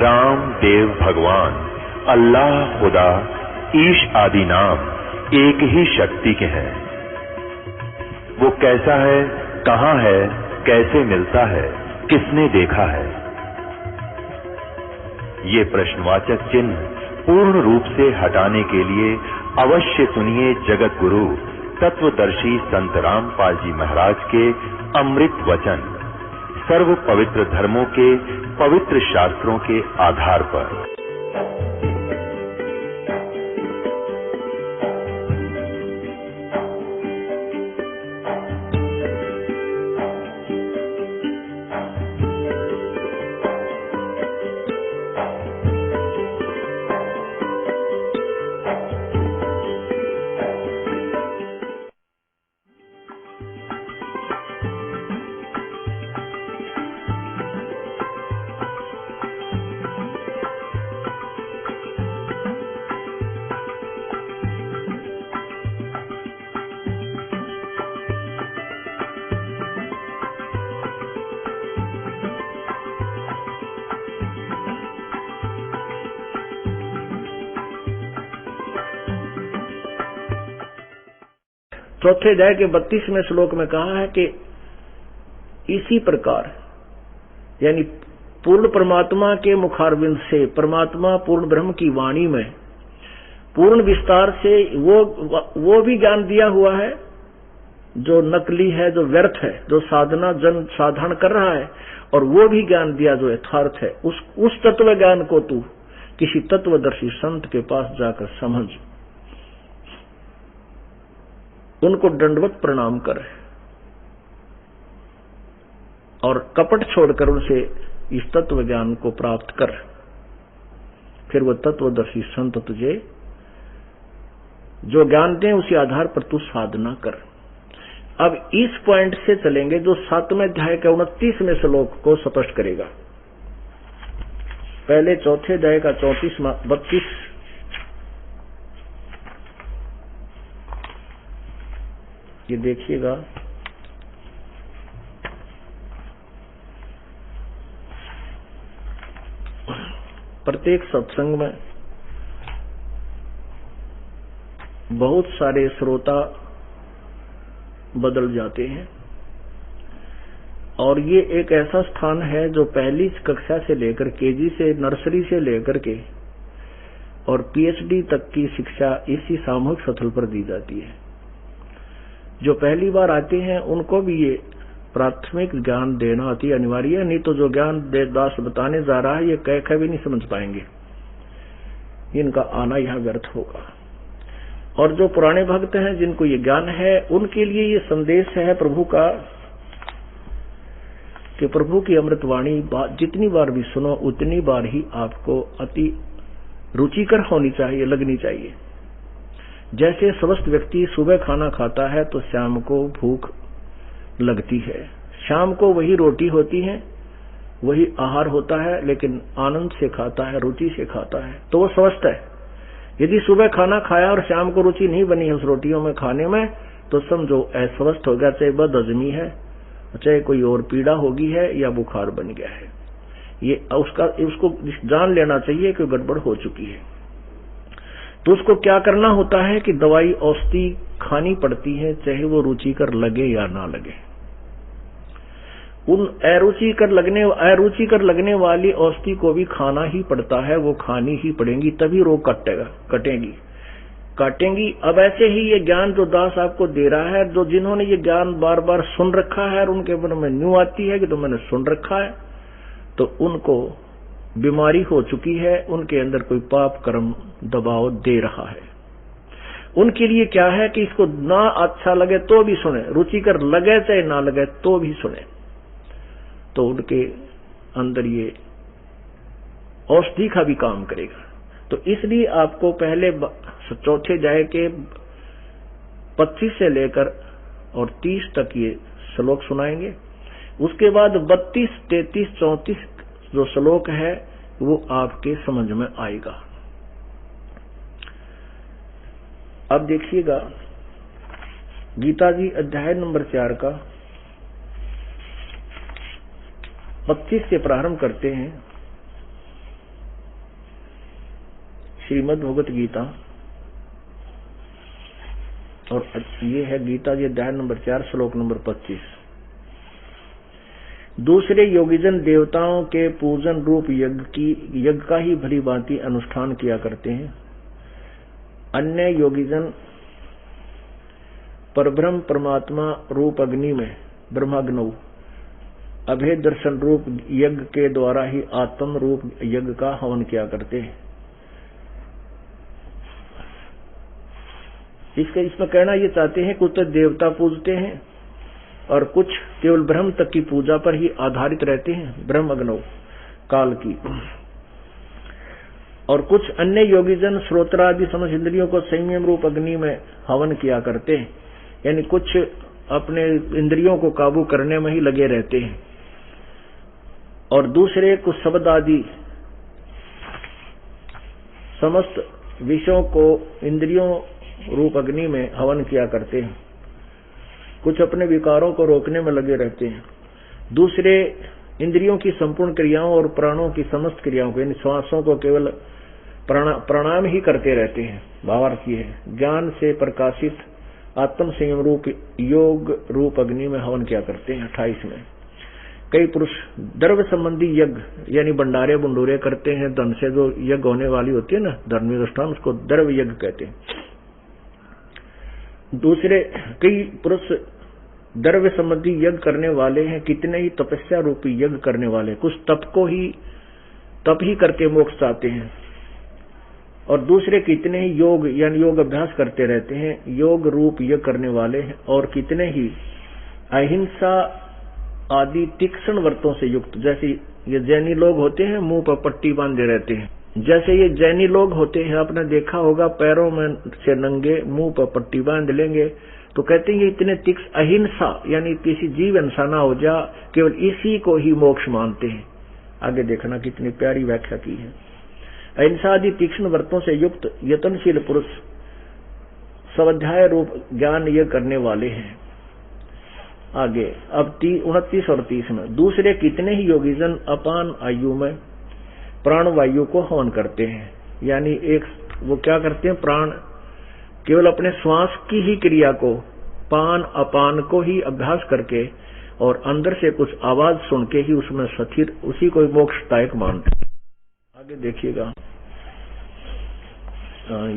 राम देव भगवान, अल्लाह खुदा, ईश आदि नाम एक ही शक्ति के हैं। वो कैसा है, कहां है, कैसे मिलता है, किसने देखा है? ये प्रश्नवाचक चिन्ह पूर्ण रूप से हटाने के लिए अवश्य सुनिए जगत गुरु तत्वदर्शी संत रामपाल जी महाराज के अमृत वचन, सर्व पवित्र धर्मों के पवित्र शास्त्रों के आधार पर। चौथे अध्याय के 32वें श्लोक में कहा है कि इसी प्रकार, यानी पूर्ण परमात्मा के मुखारविंद से, परमात्मा पूर्ण ब्रह्म की वाणी में पूर्ण विस्तार से वो भी ज्ञान दिया हुआ है जो नकली है, जो व्यर्थ है, जो साधना जन साधन कर रहा है, और वो भी ज्ञान दिया जो यथार्थ है। उस तत्व ज्ञान को तू किसी तत्वदर्शी संत के पास जाकर समझ, उनको दंडवत प्रणाम कर और कपट छोड़कर उनसे इस तत्व ज्ञान को प्राप्त कर। फिर वो तत्वदर्शी संत तुझे जो ज्ञान दें उसी आधार पर तू साधना कर। अब इस पॉइंट से चलेंगे जो 7वें अध्याय के 29वें श्लोक को स्पष्ट करेगा। पहले चौथे अध्याय का 32 ये देखिएगा। प्रत्येक सत्संग में बहुत सारे श्रोता बदल जाते हैं, और ये एक ऐसा स्थान है जो पहली कक्षा से लेकर केजी से, नर्सरी से लेकर के और पीएचडी तक की शिक्षा इसी सामूहिक स्थल पर दी जाती है। जो पहली बार आते हैं उनको भी ये प्राथमिक ज्ञान देना अति अनिवार्य है, नहीं तो जो ज्ञान देवदास बताने जा रहा है ये कह भी नहीं समझ पाएंगे, इनका आना यहाँ व्यर्थ होगा। और जो पुराने भक्त हैं जिनको ये ज्ञान है, उनके लिए ये संदेश है प्रभु का कि प्रभु की अमृतवाणी जितनी बार भी सुनो उतनी बार ही आपको अति रुचिकर होनी चाहिए, लगनी चाहिए। जैसे स्वस्थ व्यक्ति सुबह खाना खाता है तो शाम को भूख लगती है, शाम को वही रोटी होती है, वही आहार होता है, लेकिन आनंद से खाता है, रुचि से खाता है, तो वो स्वस्थ है। यदि सुबह खाना खाया और शाम को रुचि नहीं बनी है उस रोटियों में खाने में, तो समझो अस्वस्थ हो गया, चाहे बदहजमी है, चाहे कोई और पीड़ा होगी है, या बुखार बन गया है। ये उसको जान लेना चाहिए कि गड़बड़ हो चुकी है। तो उसको क्या करना होता है कि दवाई औषधि खानी पड़ती है, चाहे वो रुचिकर लगे या ना लगे। उन अरुचिकर लगने वाली औषधि को भी खाना ही पड़ता है, वो खानी ही पड़ेगी, तभी रोग काटेंगी। अब ऐसे ही ये ज्ञान जो दास आपको दे रहा है, जो जिन्होंने ये ज्ञान बार बार सुन रखा है और उनके मन में न्यू आती है कि तो मैंने सुन रखा है, तो उनको बीमारी हो चुकी है, उनके अंदर कोई पाप कर्म दबाव दे रहा है। उनके लिए क्या है कि इसको ना अच्छा लगे तो भी सुने, रुचिकर लगे चाहे ना लगे तो भी सुने, तो उनके अंदर ये औषधि का भी काम करेगा। तो इसलिए आपको पहले चौथे अध्याय के 25 से लेकर और 30 तक ये श्लोक सुनाएंगे। उसके बाद 32, 33, 34 जो श्लोक है वो आपके समझ में आएगा। अब देखिएगा गीता जी अध्याय नंबर 4 का 25 से प्रारंभ करते हैं। श्रीमद् भगवत गीता, और ये है गीता जी अध्याय नंबर 4 श्लोक नंबर 25। दूसरे योगीजन देवताओं के पूजन रूप यज्ञ का ही भली भांति अनुष्ठान किया करते हैं। अन्य योगीजन परब्रह्म परमात्मा रूप अग्नि में ब्रह्माग्नौ अभेद दर्शन रूप यज्ञ के द्वारा ही आत्म रूप यज्ञ का हवन किया करते हैं। इसमें कहना ये चाहते हैं कुछ तो देवता पूजते हैं और कुछ केवल ब्रह्म तक की पूजा पर ही आधारित रहते हैं, ब्रह्म अग्नौ काल की। और कुछ अन्य योगीजन श्रोत्रादि समस्त इंद्रियों को संयम रूप अग्नि में हवन किया करते हैं, यानी कुछ अपने इंद्रियों को काबू करने में ही लगे रहते हैं, और दूसरे कुछ शब्द आदि समस्त विषयों को इंद्रियों रूप अग्नि में हवन किया करते हैं। कुछ अपने विकारों को रोकने में लगे रहते हैं, दूसरे इंद्रियों की संपूर्ण क्रियाओं और प्राणों की समस्त क्रियाओं को यानी श्वासों को केवल प्राणायाम ही करते रहते हैं। भावार्थ ये है ज्ञान से प्रकाशित आत्म संयम रूप योग रूप अग्नि में हवन किया करते हैं। 28 में कई पुरुष द्रव्य संबंधी यज्ञ यानी भंडारे बुंडूरे करते हैं। धन से जो यज्ञ होने वाली होती है ना धार्मिक अनुष्ठान, उसको द्रव्य यज्ञ कहते हैं। दूसरे कई पुरुष द्रव्य संबंधी यज्ञ करने वाले हैं, कितने ही तपस्या रूपी यज्ञ करने वाले, कुछ तप ही करके मोक्ष चाहते हैं, और दूसरे कितने ही योग यानी योग अभ्यास करते रहते हैं, योग रूप यज्ञ करने वाले हैं, और कितने ही अहिंसा आदि तीक्ष्ण व्रतों से युक्त, जैसे ये जैनी लोग होते हैं मुंह पर पट्टी बांधे रहते हैं, जैसे ये जैनी लोग होते हैं आपने देखा होगा पैरों में से नंगे मुंह पर पट्टी बांध लेंगे, तो कहते हैं ये इतने तीक्ष्ण अहिंसा यानी किसी जीव हिंसा ना हो जा, केवल इसी को ही मोक्ष मानते हैं। आगे देखना कितनी प्यारी व्याख्या की है। अहिंसा आदि तीक्ष्ण व्रतों से युक्त यतनशील पुरुष स्वाध्याय रूप ज्ञान ये करने वाले हैं। आगे अब 29 और 30 में दूसरे कितने ही योगीजन अपान आयु में प्राण वायु को हवन करते हैं, यानी एक वो क्या करते हैं, प्राण केवल अपने श्वास की ही क्रिया को पान अपान को ही अभ्यास करके और अंदर से कुछ आवाज सुन के ही उसमें स्थिर उसी को मोक्षदायक मानते हैं। आगे देखिएगा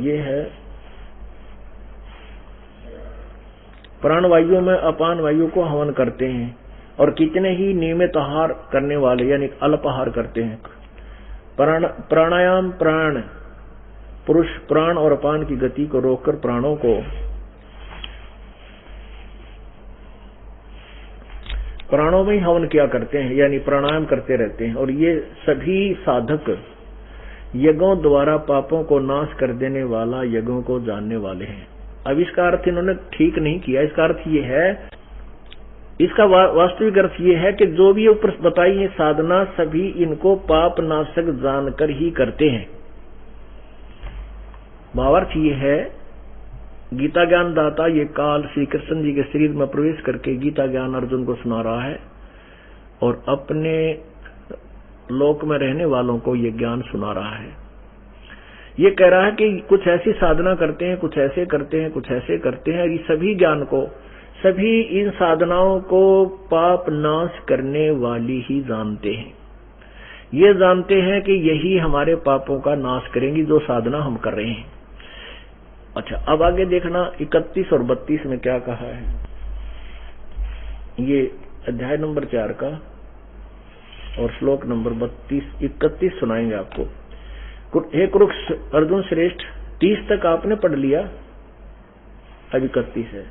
ये है प्राण वायु में अपान वायु को हवन करते हैं, और कितने ही नियमित आहार करने वाले यानी अल्पाहार करते हैं। प्राणायाम प्राण पुरुष प्राण और अपान की गति को रोककर प्राणों को प्राणों में ही हवन किया करते हैं, यानी प्राणायाम करते रहते हैं। और ये सभी साधक यज्ञों द्वारा पापों को नाश कर देने वाला यज्ञों को जानने वाले हैं। अब इसका अर्थ इन्होंने ठीक नहीं किया। इसका अर्थ ये है, इसका वास्तविक अर्थ ये है कि जो भी ऊपर बताई है साधना सभी इनको पाप नाशक जानकर ही करते हैं। भावार्थ ये है गीता ज्ञान दाता ये काल श्री कृष्ण जी के शरीर में प्रवेश करके गीता ज्ञान अर्जुन को सुना रहा है, और अपने लोक में रहने वालों को ये ज्ञान सुना रहा है। ये कह रहा है कि कुछ ऐसी साधना करते हैं, कुछ ऐसे करते हैं, कुछ ऐसे करते हैं, ये सभी ज्ञान को सभी इन साधनाओं को पाप नाश करने वाली ही जानते हैं। ये जानते हैं कि यही हमारे पापों का नाश करेंगी जो साधना हम कर रहे हैं। अच्छा अब आगे देखना 31 और 32 में क्या कहा है। ये अध्याय नंबर 4 का और श्लोक नंबर 31 सुनाएंगे आपको। हे कुरुक्ष अर्जुन श्रेष्ठ 30 तक आपने पढ़ लिया, अब 31 है।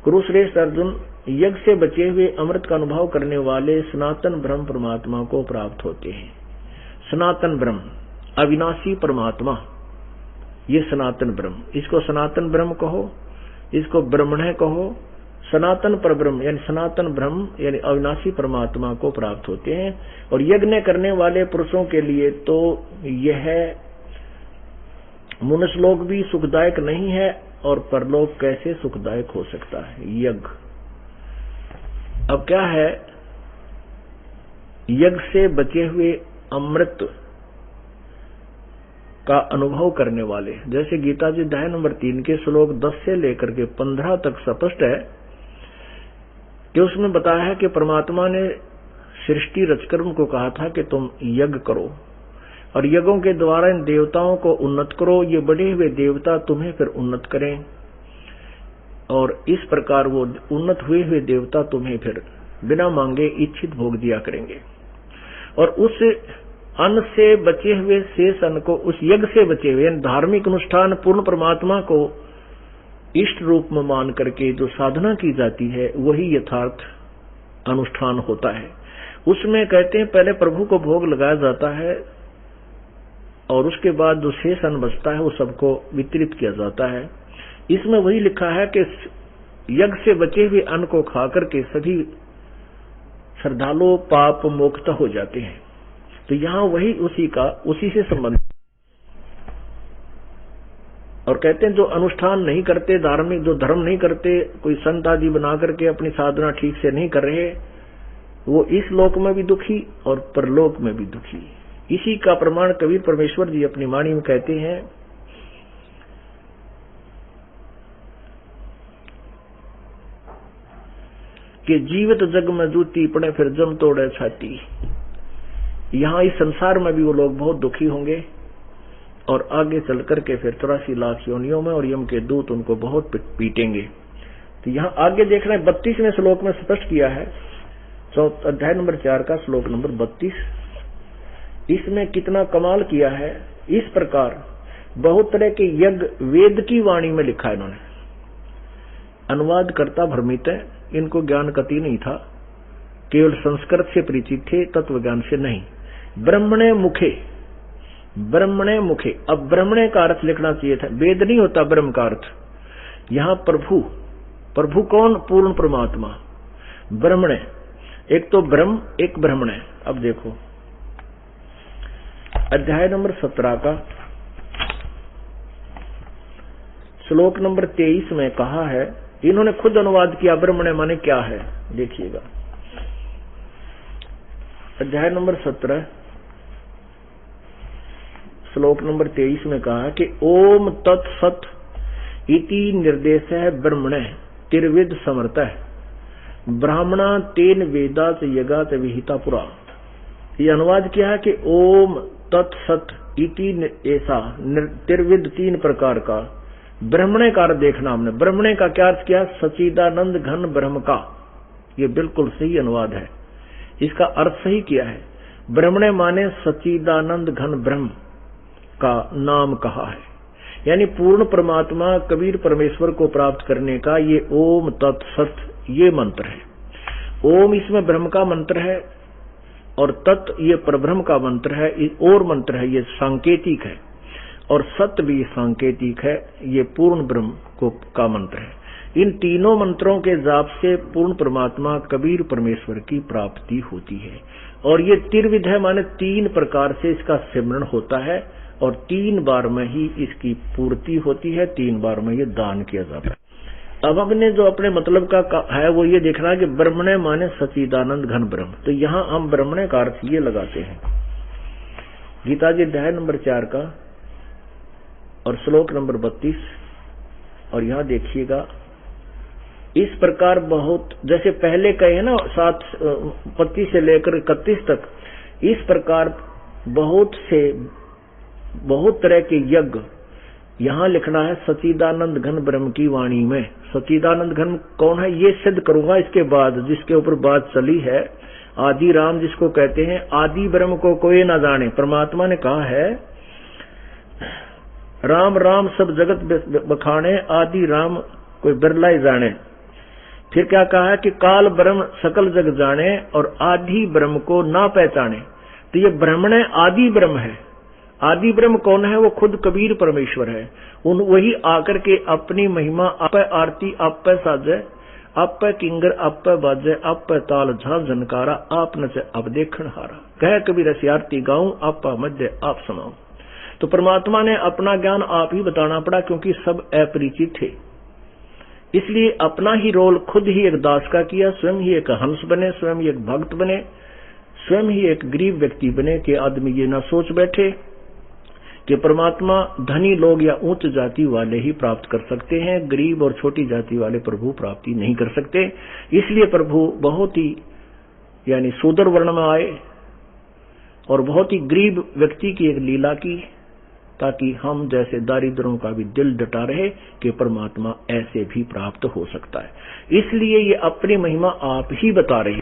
कुरुश्रेष्ठ अर्जुन यज्ञ से बचे हुए अमृत का अनुभव करने वाले सनातन ब्रह्म परमात्मा को प्राप्त होते हैं। सनातन ब्रह्म अविनाशी परमात्मा, ये सनातन ब्रह्म, इसको सनातन ब्रह्म कहो, इसको ब्रह्मण कहो। सनातन पर ब्रह्म यानी सनातन ब्रह्म यानी अविनाशी परमात्मा को प्राप्त होते हैं। और यज्ञ करने वाले पुरुषों के लिए तो यह मनुष्यलोक भी सुखदायक नहीं है, और परलोक कैसे सुखदायक हो सकता है यज्ञ। अब क्या है, यज्ञ से बचे हुए अमृत का अनुभव करने वाले। जैसे गीता जी अध्याय नंबर 3 के श्लोक 10 से लेकर के 15 तक स्पष्ट है कि उसमें बताया है कि परमात्मा ने सृष्टि रचकर उनको कहा था कि तुम यज्ञ करो और यज्ञों के द्वारा इन देवताओं को उन्नत करो, ये बढ़े हुए देवता तुम्हें फिर उन्नत करें और इस प्रकार वो उन्नत हुए देवता तुम्हें फिर बिना मांगे इच्छित भोग दिया करेंगे। और उस अन्न से बचे हुए शेष अन्न को, उस यज्ञ से बचे हुए धार्मिक अनुष्ठान पूर्ण परमात्मा को इष्ट रूप में मान करके जो साधना की जाती है वही यथार्थ अनुष्ठान होता है। उसमें कहते हैं पहले प्रभु को भोग लगाया जाता है और उसके बाद जो शेष अन्न बचता है वो सबको वितरित किया जाता है। इसमें वही लिखा है कि यज्ञ से बचे हुए अन्न को खाकर के सभी श्रद्धालु पाप मुक्त हो जाते हैं। तो यहाँ वही उसी से संबंधित। और कहते हैं जो अनुष्ठान नहीं करते, धार्मिक जो धर्म नहीं करते, कोई संत आदि बना करके अपनी साधना ठीक से नहीं कर रहे, वो इस लोक में भी दुखी और परलोक में भी दुखी। इसी का प्रमाण कबीर परमेश्वर जी अपनी वाणी में कहते हैं कि जीवित जग में जूती पड़े फिर जम तोड़े छाती। यहाँ इस संसार में भी वो लोग बहुत दुखी होंगे और आगे चल करके फिर 83 लाख योनियों में और यम के दूत उनको बहुत पीटेंगे। तो यहाँ आगे देख रहे हैं 32वें श्लोक में स्पष्ट किया है, अध्याय नंबर 4 का श्लोक नंबर 32। इसमें कितना कमाल किया है। इस प्रकार बहुत तरह के यज्ञ वेद की वाणी में लिखा है इन्होंने। अनुवाद करता भ्रमित है, इनको ज्ञान कति नहीं था, केवल संस्कृत से परिचित थे, तत्व ज्ञान से नहीं। ब्रह्मणे मुखे, ब्रह्मणे मुखे। अब ब्रह्मणे का अर्थ लिखना चाहिए था, वेद नहीं होता ब्रह्म का अर्थ। यहाँ प्रभु कौन? पूर्ण परमात्मा। ब्रह्मणे, एक तो ब्रह्म एक ब्रह्मणे। अब देखो अध्याय नंबर 17 का श्लोक नंबर 23 में कहा है, इन्होंने खुद अनुवाद किया ब्रह्मणे माने क्या है। देखिएगा अध्याय नंबर 17 श्लोक नंबर 23 में कहा कि ओम तत्सत इति निर्देश है ब्रह्मणे तिर्विद समर्थ ब्राह्मणा तेन वेदात यगात विहिता पुरा। ये अनुवाद किया है कि ओम तत्सत इति ऐसा तिर्विद 3 प्रकार का। ब्रह्मणे का अर्थ देखना हमने, ब्रह्मणे का क्या अर्थ किया? सच्चिदानंद घन ब्रह्म का। ये बिल्कुल सही अनुवाद है, इसका अर्थ सही किया है। ब्रह्मणे माने सच्चिदानंद घन ब्रह्म का नाम कहा है, यानी पूर्ण परमात्मा कबीर परमेश्वर को प्राप्त करने का ये ओम तत्सत ये मंत्र है। ओम इसमें ब्रह्म का मंत्र है और तत् ये परब्रह्म का मंत्र है, और मंत्र है ये सांकेतिक है, और सत्य भी सांकेतिक है, ये पूर्ण ब्रह्म को का मंत्र है। इन तीनों मंत्रों के जाप से पूर्ण परमात्मा कबीर परमेश्वर की प्राप्ति होती है। और ये तिर्विध है माने 3 प्रकार से इसका सिमरण होता है और 3 बार में ही इसकी पूर्ति होती है, 3 बार में ये दान किया जाता है। अब हमने जो अपने मतलब का है वो ये देखना है कि ब्रह्मणे माने सच्चिदानंद घन ब्रह्म। तो यहाँ हम ब्रह्मणे का अर्थ ये लगाते हैं गीता जी अध्याय नंबर 4 का और श्लोक नंबर 32। और यहाँ देखिएगा इस प्रकार बहुत, जैसे पहले कहे ना 7-25 से लेकर 31 तक, इस प्रकार बहुत तरह के यज्ञ यहाँ लिखना है सच्चिदानंद घन ब्रह्म की वाणी में। सच्चिदानंद घन कौन है ये सिद्ध करूंगा इसके बाद, जिसके ऊपर बात चली है। आदि राम जिसको कहते हैं, आदि ब्रह्म को कोई ना जाने। परमात्मा ने कहा है राम राम सब जगत बखाने, आदि राम कोई बिरला ही जाने। फिर क्या कहा है कि काल ब्रह्म सकल जग जाने और आदि ब्रह्म को ना पहचाने। तो ये ब्रह्मणे आदि ब्रह्म है। आदि ब्रह्म कौन है? वो खुद कबीर परमेश्वर है। वही आकर के अपनी महिमा आप आरती आप साजे, आप किंगर आप बाजे, आप ताल झाल झनकारा, आप नचे अब देखण हारा। कह कबीर ऐसी आरती गाऊं, आप मध्य आप सुनाऊं। तो परमात्मा ने अपना ज्ञान आप ही बताना पड़ा, क्योंकि सब अपरिचित थे। इसलिए अपना ही रोल खुद ही एक दास का किया, स्वयं ही एक हंस बने, स्वयं ही एक भक्त बने, स्वयं ही एक गरीब व्यक्ति बने कि आदमी ये ना सोच बैठे कि परमात्मा धनी लोग या उच्च जाति वाले ही प्राप्त कर सकते हैं, गरीब और छोटी जाति वाले प्रभु प्राप्ति नहीं कर सकते। इसलिए प्रभु बहुत ही यानी शूद्र वर्ण में आए और बहुत ही गरीब व्यक्ति की एक लीला की, ताकि हम जैसे दारिद्रों का भी दिल डटा रहे कि परमात्मा ऐसे भी प्राप्त हो सकता है। इसलिए ये अपनी महिमा आप ही बता रहे हैं।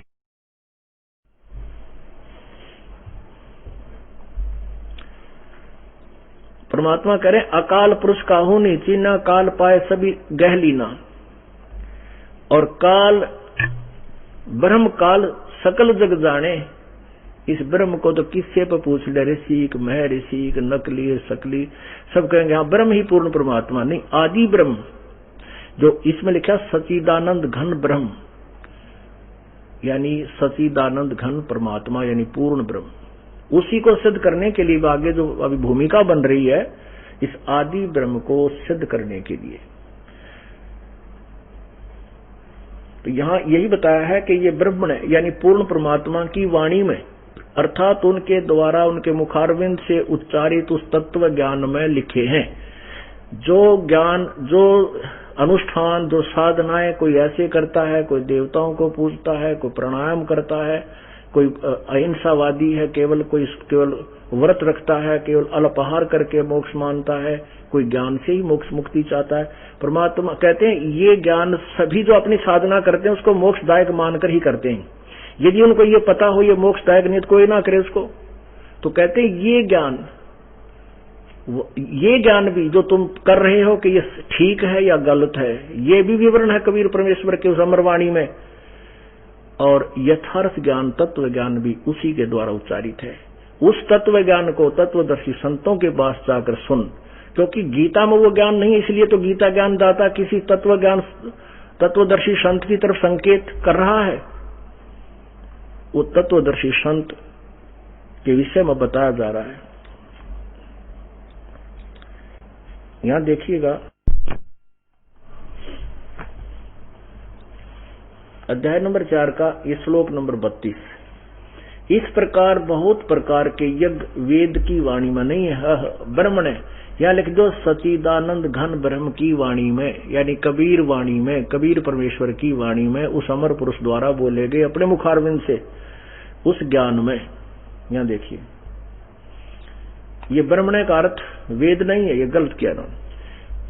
परमात्मा कह रहे अकाल पुरुष काहू नहीं चीना, काल पाए सभी गहलीना। और काल ब्रह्म काल सकल जग जाने, इस ब्रह्म को तो किससे पर पूछ ले, ऋषिक मह ऋषिक नकली सकली सब कहेंगे हाँ ब्रह्म ही पूर्ण परमात्मा। नहीं, आदि ब्रह्म जो इसमें लिखा सचिदानंद घन ब्रह्म, यानी सचिदानंद घन परमात्मा यानी पूर्ण ब्रह्म, उसी को सिद्ध करने के लिए आगे जो अभी भूमिका बन रही है इस आदि ब्रह्म को सिद्ध करने के लिए। तो यहां यही बताया है कि ये ब्रह्म यानी पूर्ण परमात्मा की वाणी में, अर्थात उनके द्वारा उनके मुखारविंद से उच्चारित उस तत्व ज्ञान में लिखे हैं। जो ज्ञान, जो अनुष्ठान, जो साधनाएं कोई ऐसे करता है, कोई देवताओं को पूजता है, कोई प्राणायाम करता है, कोई अहिंसावादी है, केवल व्रत रखता है, केवल अल्पाहार करके मोक्ष मानता है, कोई ज्ञान से ही मोक्ष मुक्ति चाहता है। परमात्मा कहते हैं ये ज्ञान सभी जो अपनी साधना करते हैं उसको मोक्षदायक मानकर ही करते हैं। यदि उनको ये पता हो ये मोक्षदायक नहीं तो कोई ना करे उसको। तो कहते हैं ये ज्ञान भी जो तुम कर रहे हो कि ये ठीक है या गलत है, ये भी विवरण है कबीर परमेश्वर के उस अमरवाणी में। और यथार्थ ज्ञान, तत्व ज्ञान भी उसी के द्वारा उच्चारित है। उस तत्व ज्ञान को तत्वदर्शी संतों के पास जाकर सुन, क्योंकि गीता में वो ज्ञान नहीं, इसलिए तो गीता ज्ञान दाता किसी तत्वदर्शी संत की तरफ संकेत कर रहा है। वो तत्वदर्शी संत के विषय में बताया जा रहा है। यहां देखिएगा अध्याय नंबर 4 का ये श्लोक नंबर 32। इस प्रकार बहुत प्रकार के यज्ञ वेद की वाणी में नहीं है, ब्रह्म ने या लिख दो सचिदानंद घन ब्रह्म की वाणी में, यानी कबीर वाणी में, कबीर परमेश्वर की वाणी में, उस अमर पुरुष द्वारा बोले गए अपने मुखारविंद से उस ज्ञान में। यहां देखिए ये ब्रह्मणे का अर्थ वेद नहीं है, ये गलत किया ना।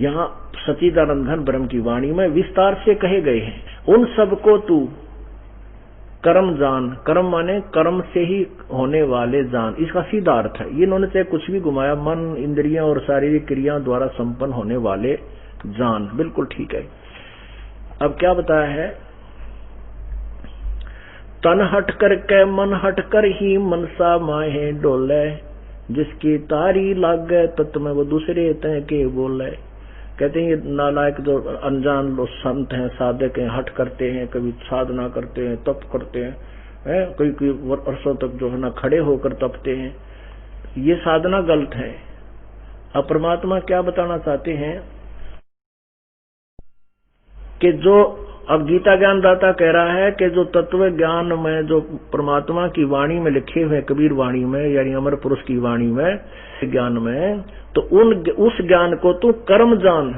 यहां सचिदानंद घन ब्रह्म की वाणी में विस्तार से कहे गए हैं उन सबको तू कर्म जान। कर्म माने कर्म से ही होने वाले जान, इसका सीधा अर्थ है। ये इन्होंने चाहे कुछ भी घुमाया, मन इंद्रियां और शारीरिक क्रियाओं द्वारा संपन्न होने वाले जान, बिल्कुल ठीक है। अब क्या बताया है, तन हट कर के मन हट कर ही मनसा माहे डोले, जिसकी तारी लागे तत् में वो दूसरे तय के बोले। कहते हैं ये नालायक जो अनजान लोग संत हैं, साधक हैं, हट करते हैं, कभी साधना करते हैं, तप करते हैं, कोई वर्षों तक जो है ना खड़े होकर तपते हैं, ये साधना गलत है। अब परमात्मा क्या बताना चाहते हैं कि जो अब गीता ज्ञान दाता कह रहा है कि जो तत्व ज्ञान में जो परमात्मा की वाणी में लिखे हुए, कबीर वाणी में यानी अमर पुरुष की वाणी में ज्ञान में, तो उस ज्ञान को तू कर्म जान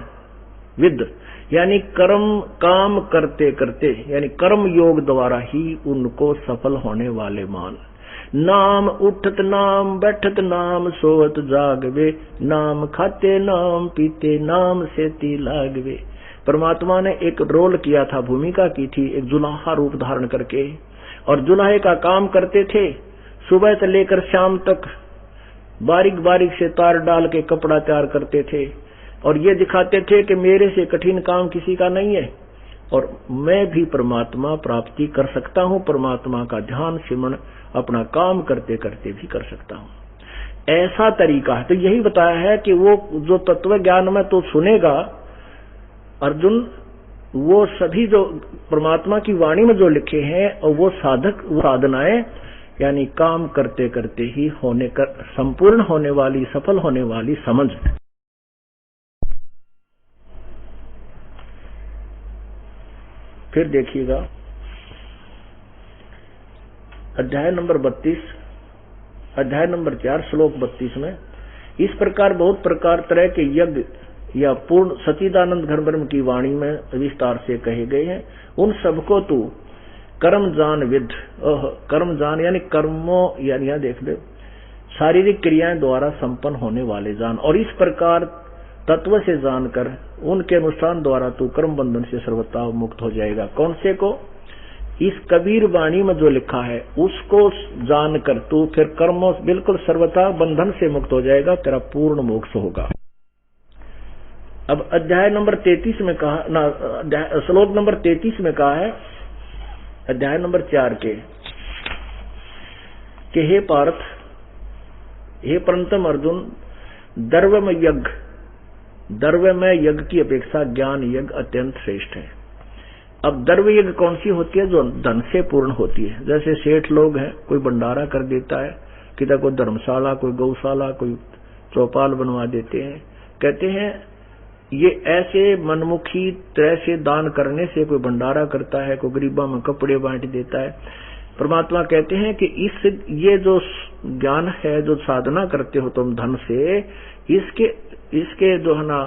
विद, यानी कर्म काम करते करते यानी कर्म योग द्वारा ही उनको सफल होने वाले मान। नाम उठत नाम बैठत नाम सोवत जागवे, नाम खाते नाम पीते नाम सेती लागवे। परमात्मा ने एक रोल किया था, भूमिका की थी, एक जुलाहा रूप धारण करके, और जुलाहे का काम करते थे। सुबह से लेकर शाम तक बारीक बारीक से तार डाल के कपड़ा तैयार करते थे और ये दिखाते थे कि मेरे से कठिन काम किसी का नहीं है और मैं भी परमात्मा प्राप्ति कर सकता हूं, परमात्मा का ध्यान सिमरण अपना काम करते करते भी कर सकता हूं। ऐसा तरीका है। तो यही बताया है कि वो जो तत्व ज्ञान में तो सुनेगा अर्जुन, वो सभी जो परमात्मा की वाणी में जो लिखे हैं और वो साधक साधनाएं यानी काम करते करते ही होने कर संपूर्ण होने वाली, सफल होने वाली समझ। फिर देखिएगा अध्याय नंबर 32, अध्याय नंबर 4 श्लोक 32 में, इस प्रकार बहुत प्रकार तरह के यज्ञ या पूर्ण सच्चिदानंद घन ब्रह्म की वाणी में विस्तार से कहे गए हैं। उन सबको तू कर्म जान विद, कर्म जान यानी कर्मों, यानी यहां देख ले शारीरिक क्रियाएं द्वारा संपन्न होने वाले जान, और इस प्रकार तत्व से जानकर उनके अनुष्ठान द्वारा तू कर्म बंधन से सर्वथा मुक्त हो जाएगा। कौन से को? इस कबीर वाणी में जो लिखा है उसको जानकर तू फिर कर्मों बिल्कुल सर्वथा बंधन से मुक्त हो जाएगा, तेरा पूर्ण मोक्ष होगा। अब अध्याय नंबर 33 में कहा ना, श्लोक नंबर 33 में कहा है अध्याय नंबर 4 के कि हे पार्थ, हे परंतम अर्जुन, द्रव्य में यज्ञ की अपेक्षा ज्ञान यज्ञ अत्यंत श्रेष्ठ है। अब द्रव्य यज्ञ कौन सी होती है? जो धन से पूर्ण होती है। जैसे सेठ लोग हैं, कोई भंडारा कर देता है, किधर कोई धर्मशाला, कोई गौशाला, कोई चौपाल बनवा देते हैं। कहते हैं ये ऐसे मनमुखी तरह से दान करने से कोई भंडारा करता है, कोई गरीबों में कपड़े बांट देता है। परमात्मा कहते हैं कि ये जो ज्ञान है, जो साधना करते हो तुम धन से, इसके जो है ना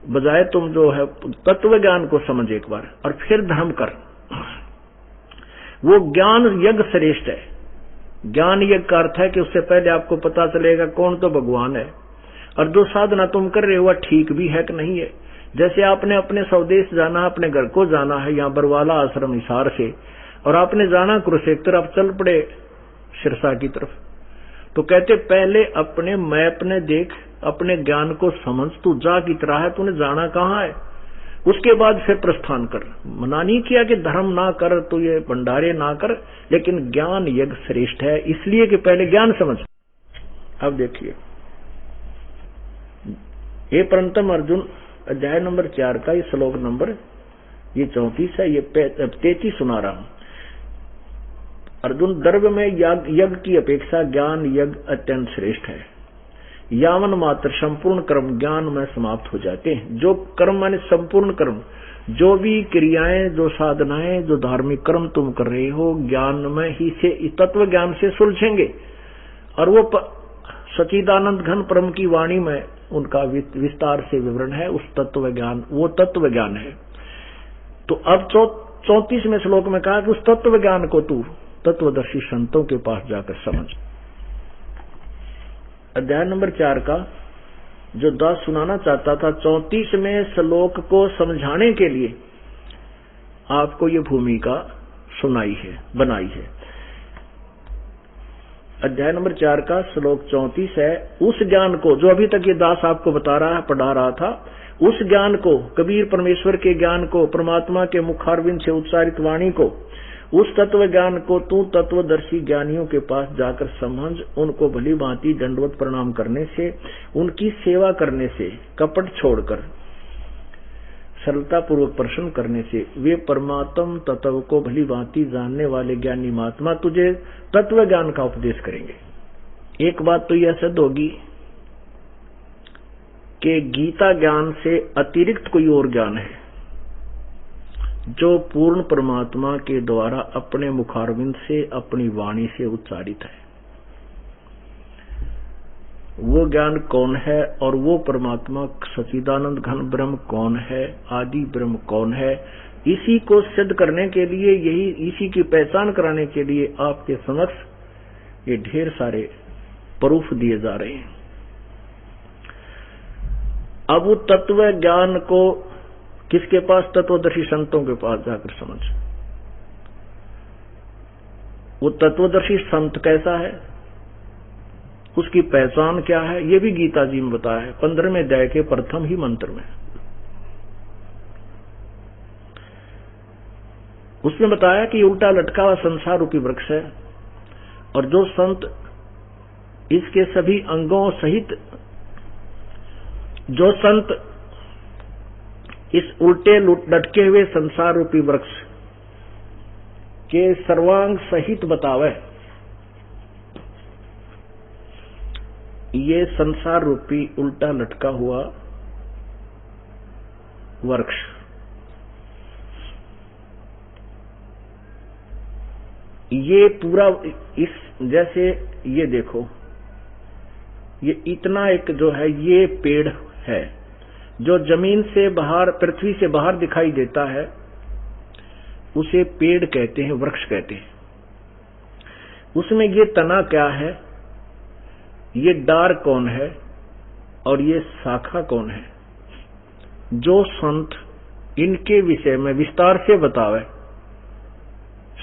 बजाय तुम जो है तत्व ज्ञान को समझ एक बार और फिर धर्म कर। वो ज्ञान यज्ञ श्रेष्ठ है। ज्ञान यज्ञ का अर्थ है कि उससे पहले आपको पता चलेगा कौन तो भगवान है, और जो साधना तुम कर रहे हो वह ठीक भी है कि नहीं है। जैसे आपने अपने स्वदेश जाना, अपने घर को जाना है, यहाँ बरवाला आश्रम हिसार से, और आपने जाना कुरुक्षेत्र, आप चल पड़े सिरसा की तरफ, तो कहते पहले अपने मैप ने देख, अपने ज्ञान को समझ, तू जा की तरह है, तूने जाना कहाँ है, उसके बाद फिर प्रस्थान कर। मना नहीं किया कि धर्म ना कर, तू ये भंडारे ना कर, लेकिन ज्ञान यज्ञ श्रेष्ठ है, इसलिए कि पहले ज्ञान समझ। अब देखिए, हे परंतम अर्जुन, अध्याय नंबर 4 का ये श्लोक नंबर ये 34 है, ये 33 सुना रहा हूं। अर्जुन, द्रव्य में यज्ञ की अपेक्षा ज्ञान यज्ञ अत्यंत श्रेष्ठ है। यावन मात्र संपूर्ण कर्म ज्ञान में समाप्त हो जाते हैं। जो कर्म माने संपूर्ण कर्म, जो भी क्रियाएं, जो साधनाएं, जो धार्मिक कर्म तुम कर रहे हो, ज्ञान में ही से, तत्व ज्ञान से सुलझेंगे, और वो सच्चिदानंद घन परम की वाणी में उनका विस्तार से विवरण है। उस तत्व ज्ञान, वो तत्व ज्ञान है। तो अब 34वें श्लोक में कहा कि उस तत्व ज्ञान को तू तत्वदर्शी संतों के पास जाकर समझ। अध्याय नंबर 4 का जो दास सुनाना चाहता था, 34वें श्लोक को समझाने के लिए आपको ये भूमिका सुनाई है, बनाई है। अध्याय नंबर 4 का श्लोक 34 है। उस ज्ञान को जो अभी तक ये दास आपको बता रहा है, पढ़ा रहा था, उस ज्ञान को, कबीर परमेश्वर के ज्ञान को, परमात्मा के मुखारविंद से उच्चारित वाणी को, उस तत्व ज्ञान को तू तत्वदर्शी ज्ञानियों के पास जाकर समझ। उनको भली भांति दंडवत प्रणाम करने से, उनकी सेवा करने से, कपट छोड़कर सरलता पूर्वक प्रश्न करने से, वे परमात्म तत्व को भली भांति जानने वाले ज्ञानी महात्मा तुझे तत्व ज्ञान का उपदेश करेंगे। एक बात तो यह सिद्ध होगी कि गीता ज्ञान से अतिरिक्त कोई और ज्ञान है जो पूर्ण परमात्मा के द्वारा अपने मुखारविंद से, अपनी वाणी से उच्चारित है। वो ज्ञान कौन है और वो परमात्मा सच्चिदानंद घन ब्रह्म कौन है, आदि ब्रह्म कौन है, इसी को सिद्ध करने के लिए, यही इसी की पहचान कराने के लिए आपके समक्ष ये ढेर सारे प्रूफ दिए जा रहे हैं। अब वो तत्व ज्ञान को किसके पास? तत्वदर्शी संतों के पास जाकर समझ। वो तत्वदर्शी संत कैसा है, उसकी पहचान क्या है, ये भी गीता जी में बताया है 15वें अध्याय के प्रथम ही मंत्र में। उसमें बताया कि उल्टा लटका हुआ संसार रूपी वृक्ष है, और जो संत इसके सभी अंगों सहित, जो संत इस उल्टे लटके हुए संसार रूपी वृक्ष के सर्वांग सहित बतावे, ये संसार रूपी उल्टा लटका हुआ वृक्ष, ये पूरा इस, जैसे ये देखो, ये इतना एक जो है ये पेड़ है जो जमीन से बाहर, पृथ्वी से बाहर दिखाई देता है, उसे पेड़ कहते हैं, वृक्ष कहते हैं। उसमें ये तना क्या है, ये डार कौन है और ये शाखा कौन है, जो संत इनके विषय में विस्तार से बतावे,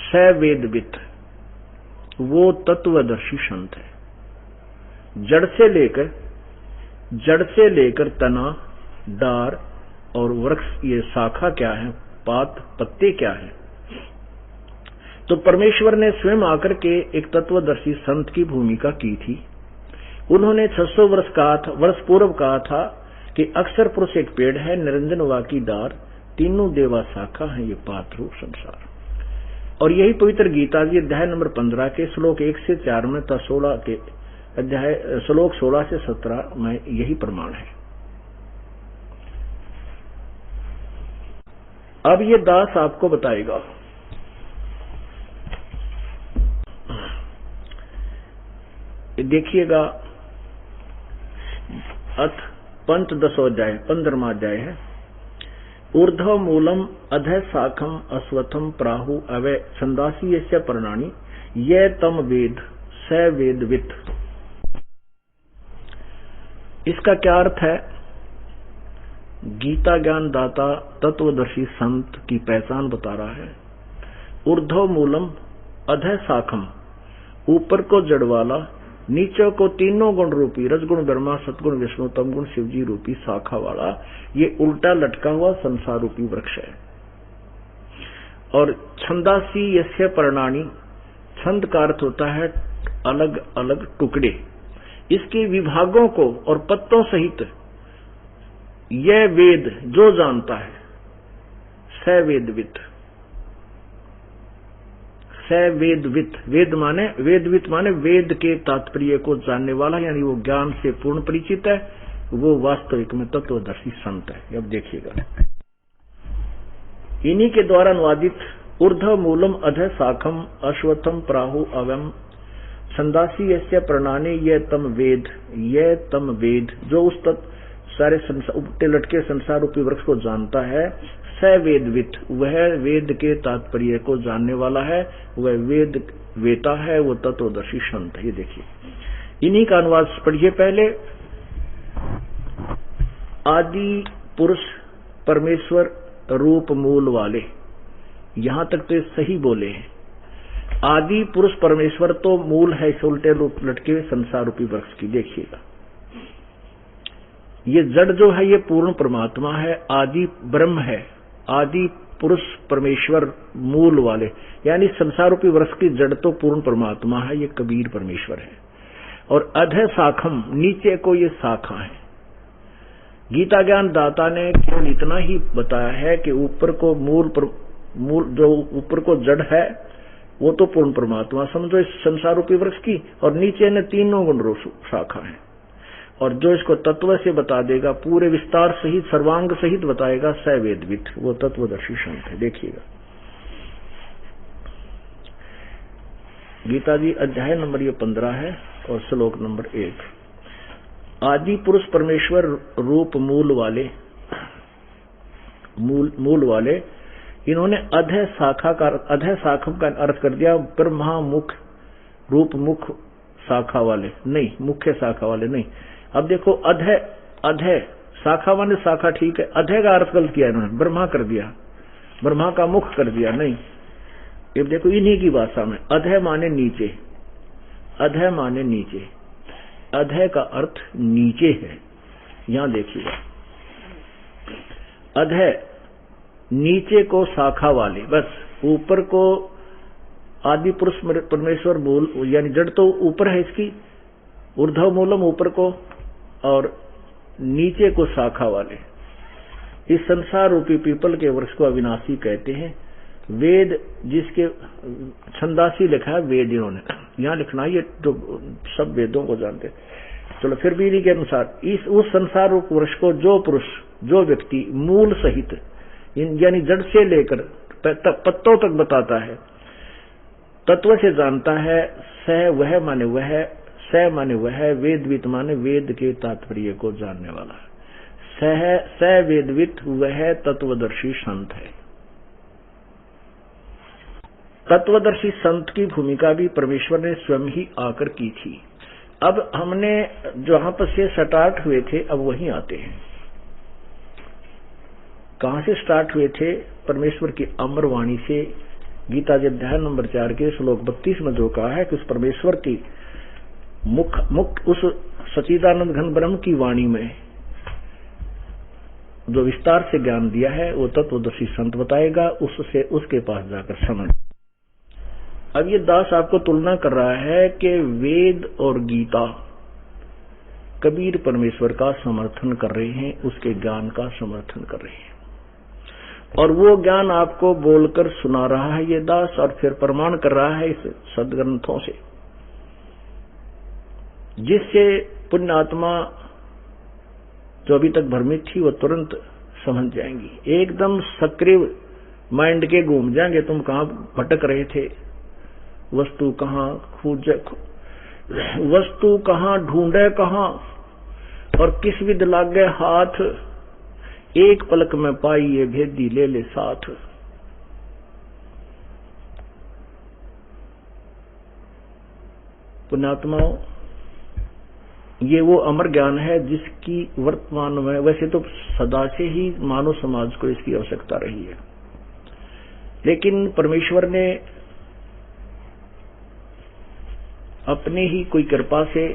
स वेदविद, वो तत्वदर्शी संत है। जड़ से लेकर तना, डार और वृक्ष, ये शाखा क्या है, पात, पत्ते क्या है। तो परमेश्वर ने स्वयं आकर के एक तत्वदर्शी संत की भूमिका की थी। उन्होंने 600 वर्ष पूर्व कहा था कि अक्षर पुरुष एक पेड़ है, निरंजन वा की डार, तीनों देवा शाखा है, ये पात रूप संसार। और यही पवित्र गीता जी अध्याय नंबर 15 के श्लोक 1 से 4 में था, 16 के अध्याय श्लोक 16 से 17 में यही प्रमाण है। अब ये दास आपको बताएगा। देखिएगा, अथ पंचदशो अध्याय 15वां अध्याय है। ऊर्ध्व मूलम अधः शाखम अश्वत्थम प्राहु अवय छंदासी यस्य पर्णानि ये तम वेद स वेदवित्। इसका क्या अर्थ है? गीता ज्ञान दाता तत्वदर्शी संत की पहचान बता रहा है। ऊर्ध्व मूलम अधः शाखम, ऊपर को जड़ वाला, नीचे को तीनों गुण रूपी रजगुण ब्रह्मा, सतगुण विष्णु, तमगुण शिवजी रूपी शाखा वाला ये उल्टा लटका हुआ संसार रूपी वृक्ष है। और छंदासी यस्य पर्णानि, छंद का अर्थ होता है अलग अलग टुकड़े, इसके विभागों को और पत्तों सहित यह वेद जो जानता है, स वेदवित्। स वेदवित्, वेदवित् माने वेद के तात्पर्य को जानने वाला, यानी वो ज्ञान से पूर्ण परिचित है, वो वास्तविक में तत्वदर्शी संत है। अब देखिएगा, इन्हीं के द्वारा अनुवादित ऊर्ध्व मूलम अधः शाखम अश्वत्थम प्राहु अवम छंदासी यस्य पर्णानि ये तम वेद, जो उस सारे उल्टे लटके संसार रूपी वृक्ष को जानता है, स वेदवित्, वह वेद के तात्पर्य को जानने वाला है, वह वेद वेता है, वो तत्वदर्शी संत है। ये देखिए, इन्हीं का अनुवाद पढ़िए पहले। आदि पुरुष परमेश्वर रूप मूल वाले, यहां तक तो सही बोले हैं। आदि पुरुष परमेश्वर तो मूल है इस उल्टे रूप लटके संसार रूपी वृक्ष की। देखिएगा, ये जड़ जो है ये पूर्ण परमात्मा है, आदि ब्रह्म है, आदि पुरुष परमेश्वर मूल वाले, यानी संसार रूपी वृक्ष की जड़ तो पूर्ण परमात्मा है, ये कबीर परमेश्वर है। और अधः शाखम, नीचे को ये शाखा है। गीता ज्ञान दाता ने केवल इतना ही बताया है कि ऊपर को मूल जो ऊपर को जड़ है वो तो पूर्ण परमात्मा समझो इस संसार रूपी वृक्ष की, और नीचे ने तीनों गुण रूप शाखा है। और जो इसको तत्व से बता देगा, पूरे विस्तार सहित सर्वांग सहित बताएगा, स वेदवित्, वो तत्वदर्शी संत है। देखिएगा, गीता जी अध्याय नंबर ये 15 है और श्लोक नंबर 1। आदि पुरुष परमेश्वर रूप मूल वाले, इन्होंने अधः शाखम का अर्थ कर दिया ब्रह्मा मुख रूप, मुख शाखा वाले नहीं, मुख्य शाखा वाले नहीं। अब देखो, अधः शाखा माने शाखा, ठीक है, अधः का अर्थ गलत किया इन्होंने, ब्रह्मा कर दिया, ब्रह्मा का मुख कर दिया, नहीं। अब देखो, इन्हीं की भाषा में अधः माने नीचे, अधः माने नीचे, अधः का अर्थ नीचे है। यहां देखिएगा, अधः नीचे को शाखा वाले, बस ऊपर को आदि पुरुष परमेश्वर मूल, यानी जड़ तो ऊपर है इसकी, ऊर्ध्व मूलम ऊपर को, और नीचे को शाखा वाले। इस संसार रूपी पीपल के वृक्ष को अविनाशी कहते हैं। वेद जिसके छंदासी लिखा है, वेद इन्होंने यहां लिखना, ये तो सब वेदों को जानते। चलो, फिर भी इन्हीं के अनुसार इस उस संसार रूप वृक्ष को जो पुरुष, जो व्यक्ति मूल सहित, यानी जड़ से लेकर पत्तों तक बताता है, तत्व से जानता है, सह वह माने वह, स माने वह, वेदवित माने वेद के तात्पर्य को जानने वाला। स वेदवित वह तत्वदर्शी संत है। तत्वदर्शी संत की भूमिका भी परमेश्वर ने स्वयं ही आकर की थी। अब हमने जहां पर से स्टार्ट हुए थे अब वहीं आते हैं। कहां से स्टार्ट हुए थे? परमेश्वर की अमर वाणी से। गीता जी अध्याय नंबर 4 के श्लोक 32 में जो कहा है कि उस परमेश्वर की मुख उस सच्चिदानंद घन ब्रह्म की वाणी में जो विस्तार से ज्ञान दिया है वो तत्वदर्शी संत बताएगा, उससे उसके पास जाकर समझ। अब ये दास आपको तुलना कर रहा है कि वेद और गीता कबीर परमेश्वर का समर्थन कर रहे हैं, उसके ज्ञान का समर्थन कर रहे हैं, और वो ज्ञान आपको बोलकर सुना रहा है ये दास, और फिर प्रमाण कर रहा है इस सदग्रंथों से, जिससे पुण्यात्मा जो अभी तक भ्रमित थी वो तुरंत समझ जाएंगी। एकदम सक्रिय माइंड के घूम जाएंगे, तुम कहां भटक रहे थे, वस्तु कहां खोजे, वस्तु कहां ढूंढे कहां, और किस विध लागे हाथ, एक पलक में पाई ये भेदी ले ले साथ। पुण्यात्माओं, ये वो अमर ज्ञान है जिसकी वर्तमान में, वैसे तो सदा से ही मानव समाज को इसकी आवश्यकता रही है, लेकिन परमेश्वर ने अपने ही कोई कृपा से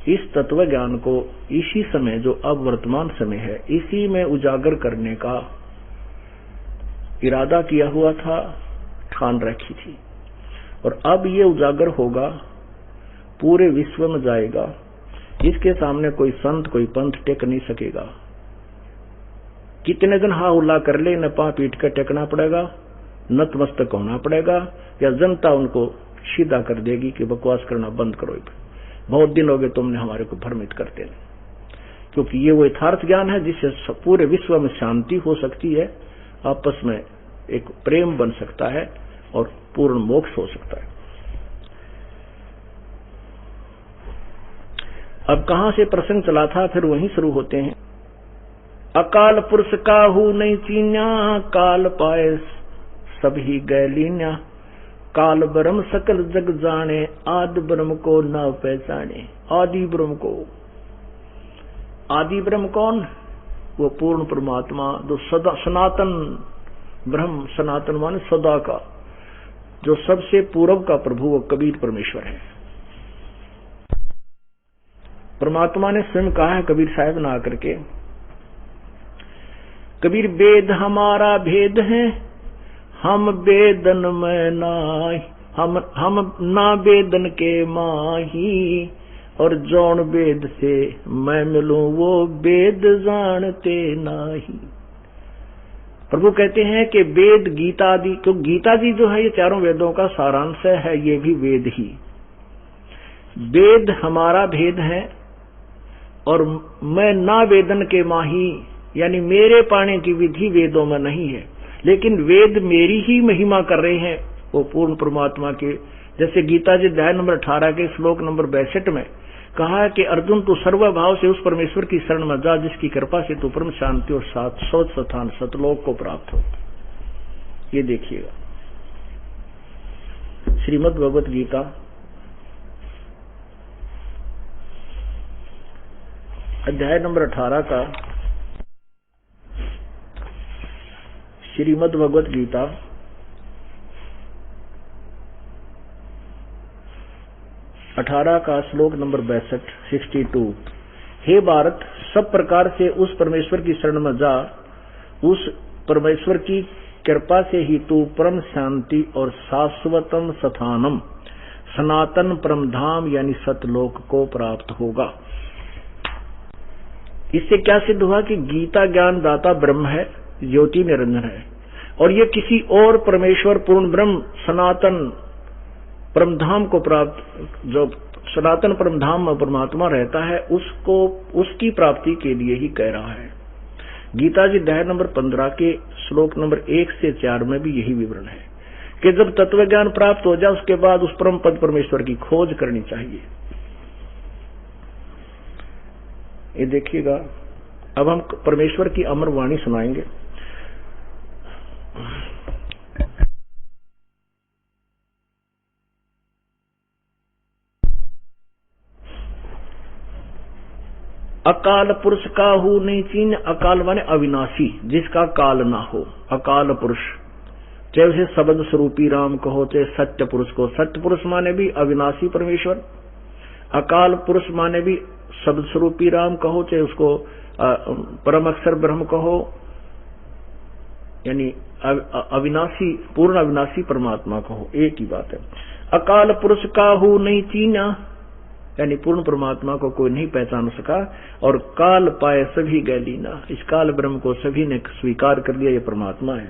इस तत्व ज्ञान को इसी समय, जो अब वर्तमान समय है, इसी में उजागर करने का इरादा किया हुआ था, ठान रखी थी, और अब ये उजागर होगा, पूरे विश्व में जाएगा। इसके सामने कोई संत कोई पंथ टेक नहीं सकेगा। कितने दिन हा उल्ला कर ले, न पा पीट कर टेकना पड़ेगा, नतमस्तक होना पड़ेगा, या जनता उनको सीधा कर देगी कि बकवास करना बंद करो, बहुत दिन हो गए तुमने हमारे को भ्रमित करते हैं। क्योंकि ये वो यथार्थ ज्ञान है जिससे पूरे विश्व में शांति हो सकती है, आपस में एक प्रेम बन सकता है और पूर्ण मोक्ष हो सकता है। अब कहां से प्रसंग चला था, फिर वहीं शुरू होते हैं। अकाल पुरुष काहू नहीं चीन्या, काल पाए सभी गैलीन्या, काल ब्रह्म सकल जग जाने, आदि ब्रह्म को न पहचाने। आदि ब्रह्म को, आदि ब्रह्म कौन? वो पूर्ण परमात्मा जो सदा सनातन ब्रह्म, सनातन माने सदा का, जो सबसे पूर्व का प्रभु, वो कबीर परमेश्वर है। परमात्मा ने स्वयं कहा है कबीर साहब ना आकर के, कबीर वेद हमारा भेद है, हम वेदन में नाहि, हम ना वेदन के माही, और जौन वेद से मैं मिलूं वो वेद जानते नाही। प्रभु कहते हैं कि वेद गीता आदि, तो गीता जी जो है ये चारों वेदों का सारांश है, ये भी वेद ही। वेद हमारा भेद है और मैं ना वेदन के माही, यानी मेरे पाने की विधि वेदों में नहीं है, लेकिन वेद मेरी ही महिमा कर रहे हैं, वो पूर्ण परमात्मा के। जैसे गीता जी अध्याय नंबर 18 के श्लोक नंबर 62 में कहा है कि अर्जुन तू सर्वभाव से उस परमेश्वर की शरण में जा जिसकी कृपा से तू परम शांति और सत स्थान सतलोक को प्राप्त हो। ये देखिएगा श्रीमद् भगवत गीता अध्याय नंबर 18 का, श्रीमद् भगवत गीता अठारह का श्लोक नंबर 62। हे भारत, सब प्रकार से उस परमेश्वर की शरण में जा, उस परमेश्वर की कृपा से ही तू परम शांति और शाश्वतम स्थानम सनातन परम धाम यानी सतलोक को प्राप्त होगा। इससे क्या सिद्ध हुआ कि गीता ज्ञान दाता ब्रह्म है, ज्योति निरंजन है, और ये किसी और परमेश्वर पूर्ण ब्रह्म सनातन परमधाम को प्राप्त, जो सनातन परमधाम में परमात्मा रहता है, उसको उसकी प्राप्ति के लिए ही कह रहा है। गीता जी अध्याय नंबर 15 के श्लोक नंबर 1 से 4 में भी यही विवरण है कि जब तत्व ज्ञान प्राप्त हो जाए उसके बाद उस परम पद परमेश्वर की खोज करनी चाहिए। ये देखिएगा, अब हम परमेश्वर की अमर वाणी सुनाएंगे। अकाल पुरुष काहू नहीं चीन, अकाल माने अविनाशी, जिसका काल ना हो, अकाल पुरुष। चाहे उसे शब्द स्वरूपी राम कहो, चाहे सत्य पुरुष को। सत्य पुरुष माने भी अविनाशी परमेश्वर, अकाल पुरुष माने भी शब्द स्वरूपी राम कहो, चाहे उसको परम अक्षर ब्रह्म कहो, यानी अविनाशी, पूर्ण अविनाशी परमात्मा कहो, एक ही बात है। अकाल पुरुष काहू नहीं चीना, यानी पूर्ण परमात्मा को कोई नहीं पहचान सका, और काल पाए सभी गए लीना, इस काल ब्रह्म को सभी ने स्वीकार कर लिया, ये परमात्मा है।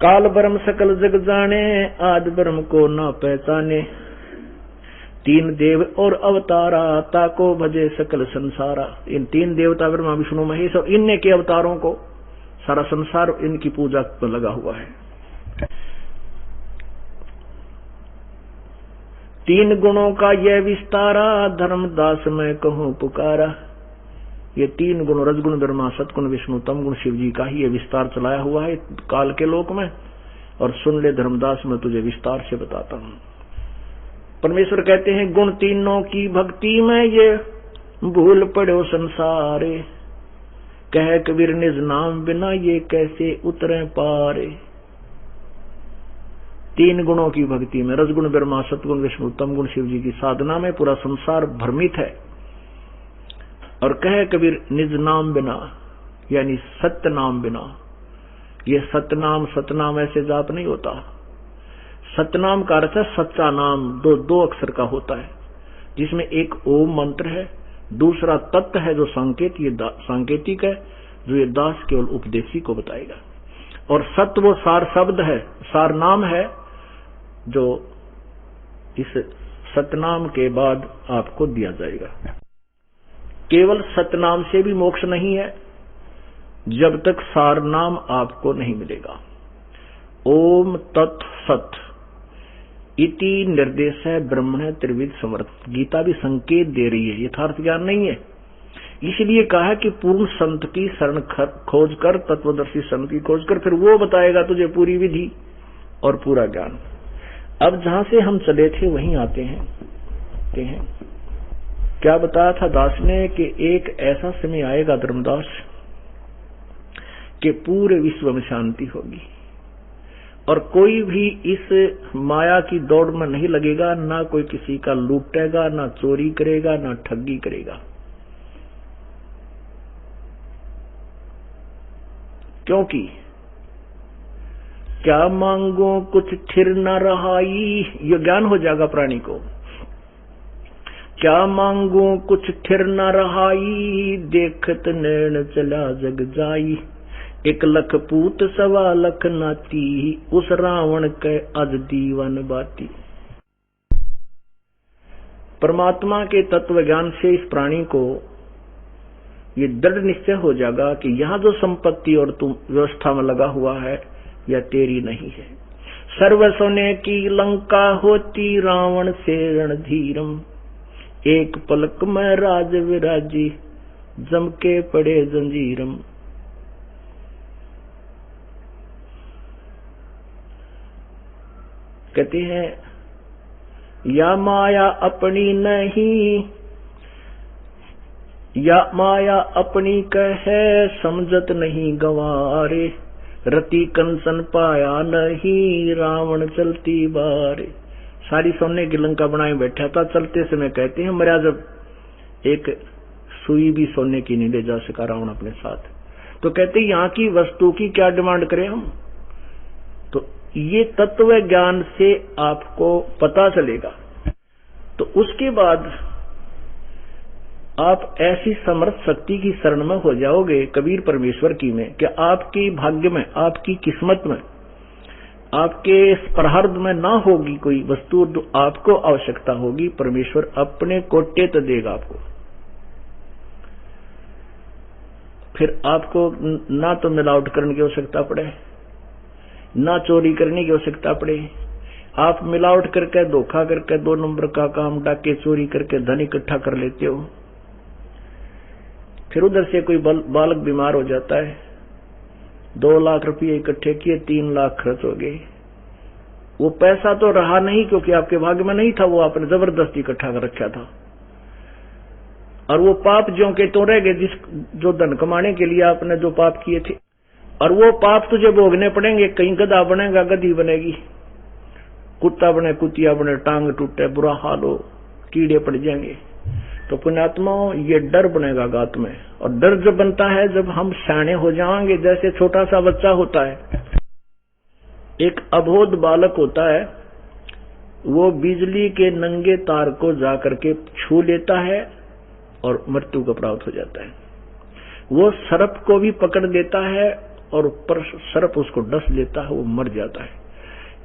काल ब्रह्म सकल जग जाने, आदि ब्रह्म को न पहचाने, तीन देव और अवतारा, ताको भजे सकल संसारा। इन तीन देवता ब्रह्मा विष्णु महेश और इनने के अवतारों को सारा संसार इनकी पूजा पर लगा हुआ है। तीन गुणों का यह विस्तारा, धर्मदास मैं कहूं पुकारा। ये तीन गुण, रजगुण ब्रह्मा, सतगुण विष्णु, तमगुण शिव जी का ही ये विस्तार चलाया हुआ है काल के लोक में। और सुन ले धर्मदास, मैं तुझे विस्तार से बताता हूं। परमेश्वर कहते हैं, गुण तीनों की भक्ति में ये भूल पड़ो संसारे, कह कबीर निज नाम बिना ये कैसे उतरे पारे। तीन गुणों की भक्ति में, रजगुण ब्रह्मा, सतगुण विष्णु, तमगुण शिव जी की साधना में पूरा संसार भ्रमित है। और कहे कबीर निज नाम बिना, यानी सत्य नाम बिना। ये सतनाम, सतनाम ऐसे जाप नहीं होता। सतनाम का अर्थ है सच्चा नाम, दो अक्षर का होता है, जिसमें एक ओम मंत्र है, दूसरा तत्व है जो संकेत, ये सांकेतिक है, जो ये दास केवल उपदेशी को बताएगा। और सत्य वो सार शब्द है, सार नाम है, जो इस सतनाम के बाद आपको दिया जाएगा। केवल सतनाम से भी मोक्ष नहीं है जब तक सार नाम आपको नहीं मिलेगा। ओम तत् सत इति निर्देश है ब्रह्मण त्रिविध समर्थ। गीता भी संकेत दे रही है, यथार्थ ज्ञान नहीं है। इसलिए कहा कि पूर्ण संत की शरण खोज कर, तत्वदर्शी संत की खोज कर, फिर वो बताएगा तुझे पूरी विधि और पूरा ज्ञान। अब जहां से हम चले थे वहीं आते हैं। क्या बताया था दास ने कि एक ऐसा समय आएगा धर्मदास कि पूरे विश्व में शांति होगी और कोई भी इस माया की दौड़ में नहीं लगेगा, ना कोई किसी का लूटेगा, ना चोरी करेगा, ना ठगी करेगा। क्योंकि क्या मांगो कुछ थिर न रहाई, ये ज्ञान हो जाएगा प्राणी को। क्या मांगो कुछ थिर न रहाई, देखत नैन चला जग जाई। 1 लख पूत 1.25 लख नाती, उस रावण के अज दीवन बाती। परमात्मा के तत्व ज्ञान से इस प्राणी को ये दृढ़ निश्चय हो जाएगा कि यहां जो संपत्ति और तुम व्यवस्था में लगा हुआ है यह तेरी नहीं है। सर्व सोने की लंका होती, रावण से रणधीरम। एक पलक में राज विराजी, जम के पड़े जंजीरम। कहते हैं या माया अपनी नहीं, या माया अपनी कहे, समझत नहीं गंवारे। रति कंचन पाया नहीं, रावण चलती बारे। सारी सोने की लंका बनाए बैठा था, चलते समय कहते हैं मरा जब एक सुई भी सोने की नहीं ले जा सका रावण अपने साथ। तो कहते यहाँ की वस्तु की क्या डिमांड करें हम। तो ये तत्व ज्ञान से आपको पता चलेगा, तो उसके बाद आप ऐसी समर्थ शक्ति की शरण में हो जाओगे कबीर परमेश्वर की में, कि आपकी भाग्य में, आपकी किस्मत में, आपके प्रारब्ध में ना होगी कोई वस्तु जो आपको आवश्यकता होगी, परमेश्वर अपने कोटे तो देगा आपको। फिर आपको ना तो मिलावट करने की आवश्यकता पड़े, ना चोरी करने की आवश्यकता पड़े। आप मिलावट करके, धोखा करके, 2 नंबर का काम, डाके चोरी करके धन इकट्ठा कर लेते हो, फिर उधर से कोई बालक बीमार हो जाता है, 2 लाख रुपये इकट्ठे किए, 3 लाख खर्च हो गए। वो पैसा तो रहा नहीं क्योंकि आपके भाग्य में नहीं था, वो आपने जबरदस्ती इकट्ठा कर रखा था। और वो पाप ज्यों के तो रह गए, जो धन कमाने के लिए आपने जो पाप किए थे, और वो पाप तुझे भोगने पड़ेंगे। कहीं गधा बनेगा, गधी बनेगी, कुत्ता बने, कुतिया बने, टांग टूटे, बुरा हाल हो, कीड़े पड़ जाएंगे। तो पुण्यात्माओं, ये डर बनेगा गात में। और डर जब बनता है जब हम सयाने हो जाएंगे। जैसे छोटा सा बच्चा होता है, एक अबोध बालक होता है, वो बिजली के नंगे तार को जाकर के छू लेता है और मृत्यु को प्राप्त हो जाता है। वो सर्प को भी पकड़ लेता है और ऊपर सर्प उसको डस लेता है, वो मर जाता है।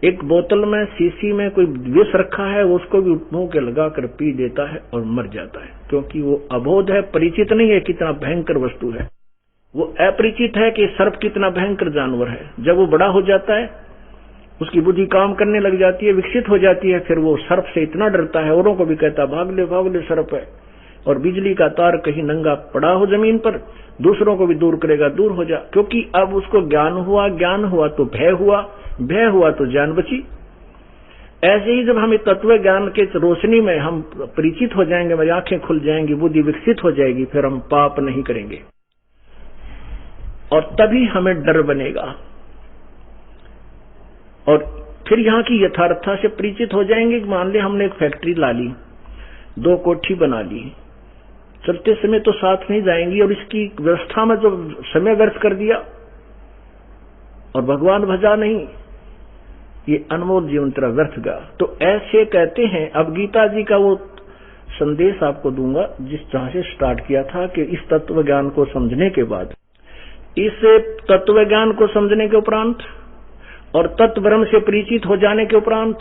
एक बोतल में, शीशी में कोई विष रखा है, उसको भी मुंह के लगाकर पी लेता है और मर जाता है, क्योंकि वो अबोध है, परिचित नहीं है कितना भयंकर वस्तु है। वो अपरिचित है कि सर्प कितना भयंकर जानवर है। जब वो बड़ा हो जाता है, उसकी बुद्धि काम करने लग जाती है, विकसित हो जाती है, फिर वो सर्प से इतना डरता है, औरों को भी कहता भाग ले सर्प है। और बिजली का तार कहीं नंगा पड़ा हो जमीन पर, दूसरों को भी दूर करेगा, दूर हो जा, क्योंकि अब उसको ज्ञान हुआ, ज्ञान हुआ तो भय हुआ, भय हुआ तो जान बची। ऐसे ही जब हमें तत्व ज्ञान के रोशनी में हम परिचित हो जाएंगे, हमारी आंखें खुल जाएंगी, बुद्धि विकसित हो जाएगी, फिर हम पाप नहीं करेंगे और तभी हमें डर बनेगा। और फिर यहाँ की यथार्थता से परिचित हो जाएंगे। मान ले हमने एक फैक्ट्री ला ली, 2 कोठी बना ली, चलते समय तो साथ नहीं जाएंगी, और इसकी व्यवस्था में जो समय व्यर्थ कर दिया और भगवान भजा नहीं, ये अनमोल जीवन तेरा व्यर्थ गया। तो ऐसे कहते हैं। अब गीता जी का वो संदेश आपको दूंगा जिस तरह से स्टार्ट किया था कि इस तत्व ज्ञान को समझने के बाद, इस तत्व ज्ञान को समझने के उपरांत और तत्व ब्रह्म से परिचित हो जाने के उपरांत,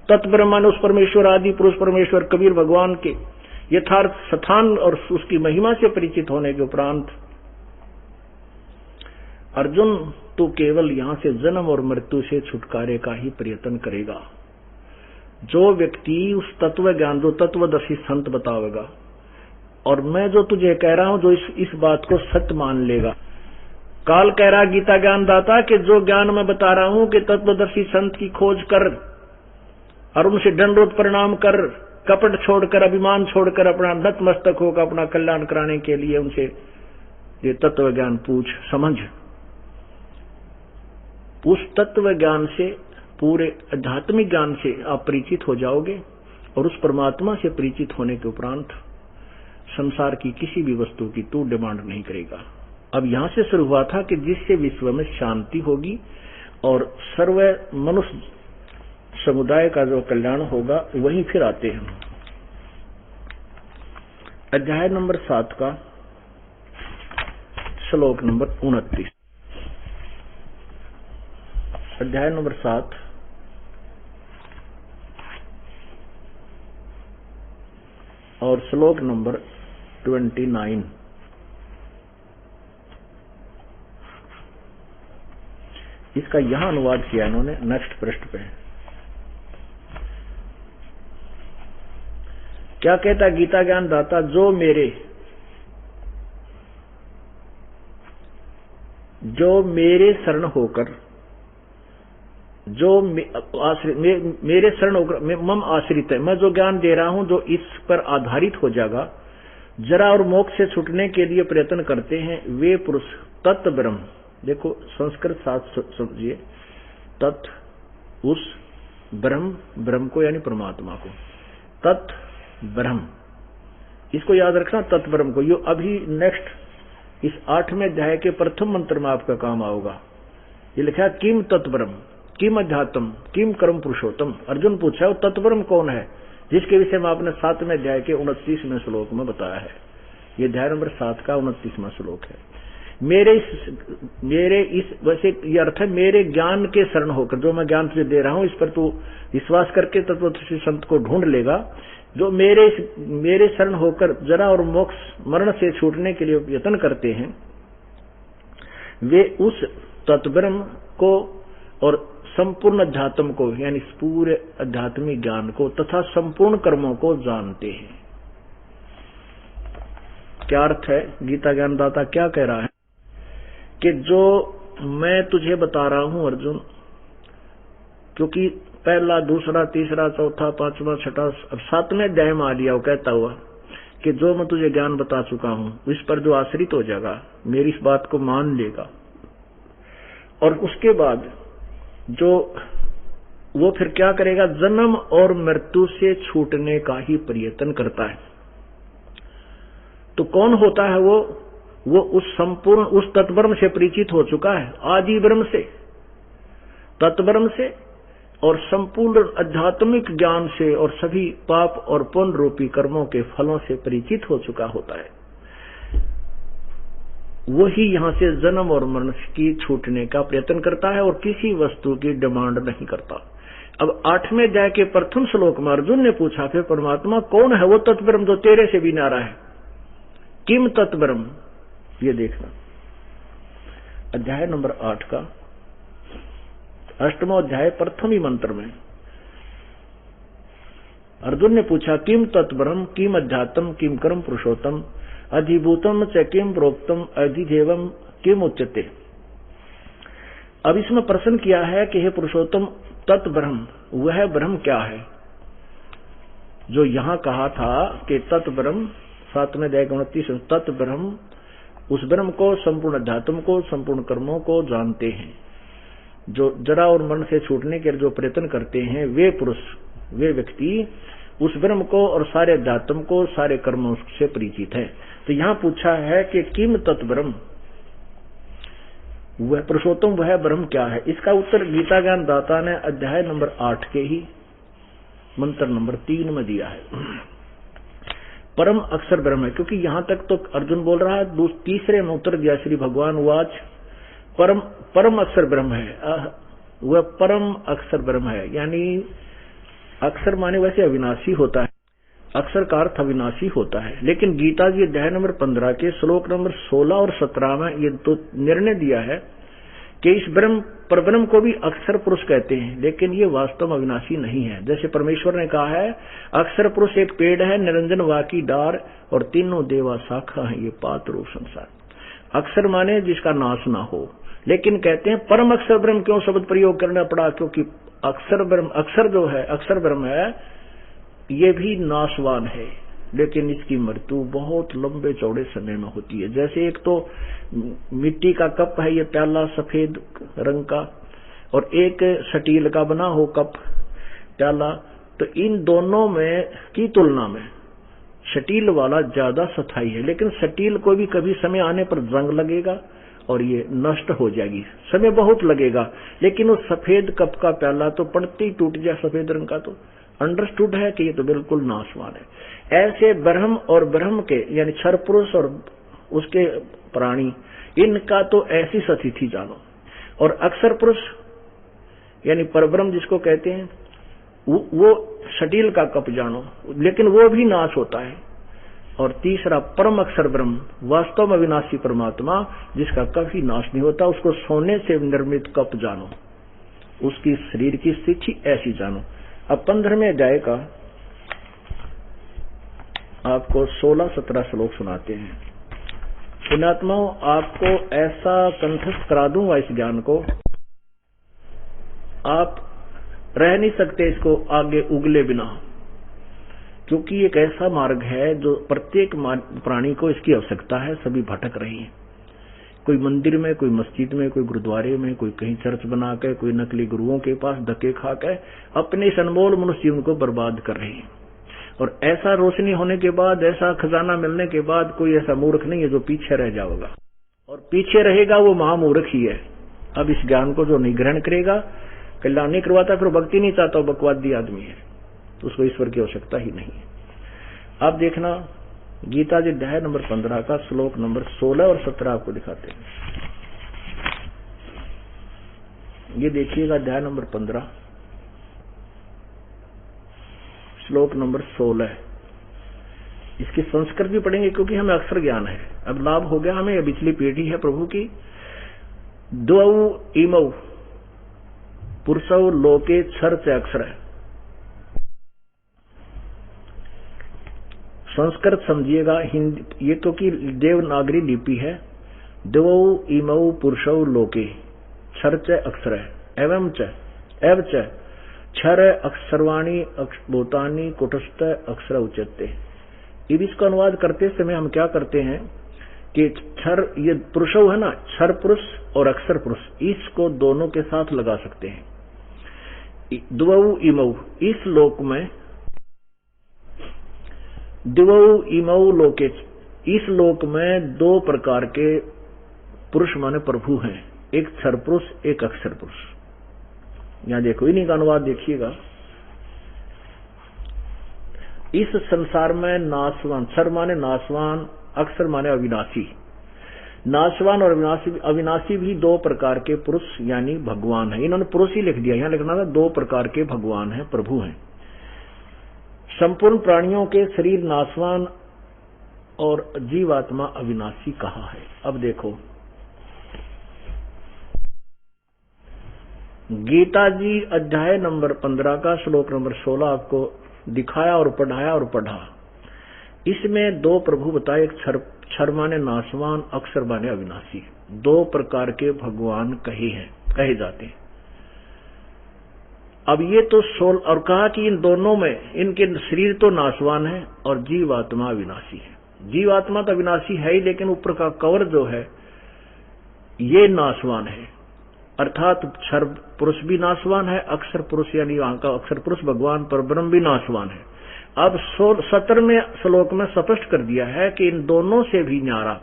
तत्व ब्रह्म उस परमेश्वर, आदि पुरुष परमेश्वर कबीर भगवान के यथार्थ स्थान और उसकी महिमा से परिचित होने के उपरांत, अर्जुन तू केवल यहां से जन्म और मृत्यु से छुटकारे का ही प्रयत्न करेगा। जो व्यक्ति उस तत्व ज्ञान, जो तत्वदर्शी संत बतावेगा, और मैं जो तुझे कह रहा हूं, जो इस बात को सत्य मान लेगा। काल कह रहा गीता ज्ञान दाता कि जो ज्ञान मैं बता रहा हूं कि तत्वदर्शी संत की खोज कर और उनसे दंडोत प्रणाम कर, कपट छोड़कर, अभिमान छोड़कर अपना नतमस्तक होकर अपना कल्याण कराने के लिए उनसे ये तत्व ज्ञान पूछ समझ। उस तत्व ज्ञान से, पूरे आध्यात्मिक ज्ञान से आप परिचित हो जाओगे और उस परमात्मा से परिचित होने के उपरांत संसार की किसी भी वस्तु की तू डिमांड नहीं करेगा। अब यहां से शुरू हुआ था कि जिससे विश्व में शांति होगी और सर्व मनुष्य समुदाय का जो कल्याण होगा, वहीं फिर आते हैं। अध्याय नंबर 7 का श्लोक नंबर 29। अध्याय नंबर 7 और श्लोक नंबर 29। इसका यहां अनुवाद किया इन्होंने नेक्स्ट पृष्ठ पे। क्या कहता गीता ज्ञान दाता, जो मेरे शरण होकर, जो मेरे शरण होकर मम आश्रित है, मैं जो ज्ञान दे रहा हूं जो इस पर आधारित हो जाएगा, जरा और मोक्ष से छूटने के लिए प्रयत्न करते हैं, वे पुरुष तत्व ब्रह्म, देखो संस्कृत साथ समझिए, तत् उस ब्रह्म को यानी परमात्मा को, तत् ब्रह्म, इसको याद रखना, तत् ब्रह्म को। यो अभी नेक्स्ट इस 8वें अध्याय के प्रथम मंत्र में आपका काम आएगा। ये लिखा किम तत् ब्रह्म, किम अध्यात्म, किम कर्म पुरुषोत्तम। अर्जुन पूछा वो तत् ब्रह्म कौन है, जिसके विषय में आपने 7वें अध्याय के 29वें श्लोक में बताया है। ये अध्याय नंबर 7 का 29वां श्लोक है। मेरे इस वैसे ये अर्थ है, मेरे ज्ञान के शरण होकर, जो मैं ज्ञान तुझे दे रहा हूं इस पर तू विश्वास करके तत्वदर्शी संत को ढूंढ लेगा। जो मेरे शरण होकर जरा और मोक्ष मरण से छूटने के लिए यत्न करते हैं, वे उस तत्ब्रह्म को और संपूर्ण अध्यात्म को यानी पूरे आध्यात्मिक ज्ञान को तथा संपूर्ण कर्मों को जानते हैं। क्या अर्थ है? गीता ज्ञानदाता क्या कह रहा है कि जो मैं तुझे बता रहा हूं अर्जुन, क्योंकि पहला, दूसरा, तीसरा, चौथा, पांचवा, छठा, अब 7वें अध्याय में आ लिया वो कहता हुआ कि जो मैं तुझे ज्ञान बता चुका हूं इस पर जो आश्रित हो जाएगा, मेरी इस बात को मान लेगा, और उसके बाद जो वो फिर क्या करेगा, जन्म और मृत्यु से छूटने का ही प्रयत्न करता है। तो कौन होता है वो उस संपूर्ण उस तत्ब्रह्म से परिचित हो चुका है, आदि ब्रह्म से, तत्ब्रह्म से और संपूर्ण आध्यात्मिक ज्ञान से और सभी पाप और पुण्य रूपी कर्मों के फलों से परिचित हो चुका होता है। वही यहां से जन्म और मरण की छूटने का प्रयत्न करता है और किसी वस्तु की डिमांड नहीं करता। अब 8वें अध्याय के प्रथम श्लोक में अर्जुन ने पूछा, फिर परमात्मा कौन है वो तत्ब्रह्म जो तेरे से भी न्यारा है? किम तत्ब्रह्म? ये देखना अध्याय नंबर 8 का 8वां अध्याय प्रथम ही मंत्र में अर्जुन ने पूछा, किम तत्ब्रह्म किम अध्यात्म किम कर्म पुरुषोत्तम अधिभूतम च किम प्रोक्तम अधिदेवम किम उच्यते। अब इसमें प्रश्न किया है कि हे पुरुषोत्तम, तत्ब्रह्म वह ब्रह्म क्या है जो यहां कहा था कि तत्ब्रह्म 7वें अध्याय 29 तत्ब्रह्म, उस ब्रह्म को, संपूर्ण अध्यात्म को, संपूर्ण कर्मों को जानते हैं, जो जरा और मरण से छूटने के जो प्रयत्न करते हैं, वे पुरुष, वे व्यक्ति उस ब्रह्म को और सारे अध्यात्म को, सारे कर्मों से परिचित है। तो यहां पूछा है कि किम तत्ब्रह्म, वह पुरुषोत्तम वह ब्रह्म क्या है? इसका उत्तर गीता ज्ञान दाता ने अध्याय नंबर 8 के ही मंत्र नंबर 3 में दिया है। परम अक्षर ब्रह्म है, क्योंकि यहां तक तो अर्जुन बोल रहा है, तीसरे में उत्तर दिया श्री भगवान वाच परम अक्षर ब्रह्म है, वह परम अक्षर ब्रह्म है। यानी अक्षर माने वैसे अविनाशी होता है, अक्षर का अर्थ अविनाशी होता है, लेकिन गीता जी अध्याय नंबर 15 के श्लोक नंबर 16 और 17 में ये तो निर्णय दिया है कि इस ब्रह्म परब्रह्म को भी अक्षर पुरुष कहते हैं, लेकिन ये वास्तव में अविनाशी नहीं है। जैसे परमेश्वर ने कहा है, अक्षर पुरुष एक पेड़ है, निरंजन वाकी डार और तीनों देवा शाखा है, ये पात रूप संसार। अक्षर माने जिसका नाश ना हो, लेकिन कहते हैं परम अक्षर ब्रह्म क्यों शब्द प्रयोग करना पड़ा? क्योंकि अक्षर ब्रह्म, अक्षर जो है, अक्षर ब्रह्म है, ये भी नाशवान है, लेकिन इसकी मृत्यु बहुत लंबे चौड़े समय में होती है। जैसे एक तो मिट्टी का कप है, ये प्याला सफेद रंग का, और एक स्टील का बना हो कप प्याला, तो इन दोनों में की तुलना में स्टील वाला ज्यादा स्थायी है, लेकिन स्टील को भी कभी समय आने पर जंग लगेगा और ये नष्ट हो जाएगी, समय बहुत लगेगा। लेकिन उस सफेद कप का प्याला तो पड़ते ही टूट जाए, सफेद रंग का, तो अंडरस्टूड है कि ये तो बिल्कुल नाशवान है। ऐसे ब्रह्म और ब्रह्म के यानी क्षर पुरुष और उसके प्राणी, इनका तो ऐसी स्थिति जानो। और अक्षर पुरुष यानी परब्रह्म जिसको कहते हैं, वो स्टील का कप जानो, लेकिन वो भी नाश होता है। और तीसरा परम अक्षर ब्रह्म, वास्तव में विनाशी परमात्मा जिसका कभी नाश नहीं होता, उसको सोने से निर्मित कप जानो, उसकी शरीर की स्थिति ऐसी जानो। अब 15वें अध्याय का आपको 16-17 श्लोक सुनाते हैं। पुण्यात्माओं, आपको ऐसा कंठस्थ करा दूंगा इस ज्ञान को, आप रह नहीं सकते इसको आगे उगले बिना, क्योंकि एक ऐसा मार्ग है जो प्रत्येक प्राणी को इसकी आवश्यकता है। सभी भटक रहे हैं, कोई मंदिर में, कोई मस्जिद में, कोई गुरुद्वारे में, कोई कहीं चर्च बना के, कोई नकली गुरुओं के पास धक्के खा के अपने इस अनमोल मनुष्य जीवन को बर्बाद कर रहे हैं। और ऐसा रोशनी होने के बाद, ऐसा खजाना मिलने के बाद कोई ऐसा मूर्ख नहीं है जो पीछे रह जाएगा, और पीछे रहेगा वो महामूर्ख ही है। अब इस ज्ञान को जो नहीं ग्रहण करेगा, कल्याण नहीं करवाता, फिर भक्ति नहीं चाहता, बकवादी आदमी है, तो उसको ईश्वर की आवश्यकता ही नहीं है। आप देखना गीता जी अध्याय नंबर 15 का श्लोक नंबर 16 और 17 आपको दिखाते हैं। ये देखिएगा अध्याय नंबर 15 श्लोक नंबर 16। इसकी संस्कृत भी पढ़ेंगे क्योंकि हमें अक्षर ज्ञान है। अब लाभ हो गया हमें, अब पिछली पीढ़ी है प्रभु की। द्वौ इमौ पुरुषौ लोके क्षर च अक्षर है। संस्कृत समझिएगा, हिंदी ये क्योंकि देवनागरी लिपि है। द्वौ इमौ पुरुषौ लोके, क्षर च अक्षर एवं च एव च क्षर अक्षरवाणी भूतानी कुटस्थ अक्षर उच्यते। अब इसका अनुवाद करते समय हम क्या करते हैं कि क्षर, ये पुरुषौ है ना, क्षर पुरुष और अक्षर पुरुष, इसको दोनों के साथ लगा सकते हैं। द्वौ इमौ, इस लोक में, द्वौ इमौ लोके, इस लोक में दो प्रकार के पुरुष माने प्रभु हैं, एक क्षर पुरुष एक अक्षर पुरुष। यहां देखो, इन्हीं का अनुवाद देखिएगा। इस संसार में नाशवान, क्षर माने नाशवान, अक्षर माने अविनाशी। नाशवान और अविनाशी भी दो प्रकार के पुरुष यानी भगवान है। इन्होंने पुरुष ही लिख दिया, यहां लिखना था दो प्रकार के भगवान हैं, प्रभु हैं। संपूर्ण प्राणियों के शरीर नाशवान और जीवात्मा अविनाशी कहा है। अब देखो, गीता जी अध्याय नंबर 15 का श्लोक नंबर 16 आपको दिखाया और पढ़ाया और पढ़ा। इसमें दो प्रभु बताए, एक क्षर माने नाशवान, अक्षर माने अविनाशी। दो प्रकार के भगवान कहे जाते हैं। अब ये तो और कहा कि इन दोनों में इनके शरीर तो नाशवान है और जीवात्मा अविनाशी है। जीवात्मा तो अविनाशी है ही, लेकिन ऊपर का कवर जो है ये नाशवान है, अर्थात क्षर पुरुष भी नाशवान है, अक्षर पुरुष यानी वहां का अक्षर पुरुष भगवान परब्रह्म भी नाशवान है। अब 17वें श्लोक में स्पष्ट कर दिया है कि इन दोनों से भी न्यारा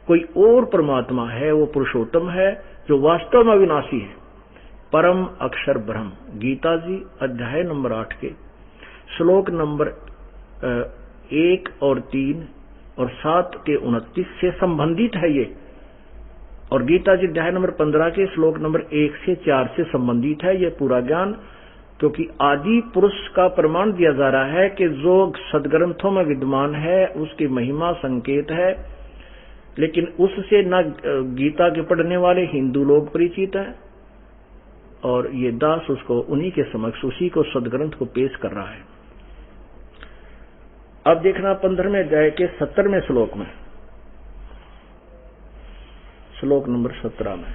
कोई और परमात्मा है, वो पुरुषोत्तम है जो वास्तव में अविनाशी है, परम अक्षर ब्रह्म। गीता जी अध्याय नंबर 8 के श्लोक नंबर 1 और 3 और 7 के 29 से संबंधित है ये, और गीता जी अध्याय नंबर 15 के श्लोक नंबर 1 से 4 से संबंधित है ये पूरा ज्ञान। क्योंकि आदि पुरुष का प्रमाण दिया जा रहा है कि जो सदग्रंथों में विद्यमान है उसकी महिमा संकेत है, लेकिन उससे न गीता के पढ़ने वाले हिंदू लोग परिचित हैं, और ये दास उसको उन्हीं के समक्ष उसी को सदग्रंथ को पेश कर रहा है। अब देखना 15वें अध्याय के 17वें श्लोक में, श्लोक नंबर 17 में।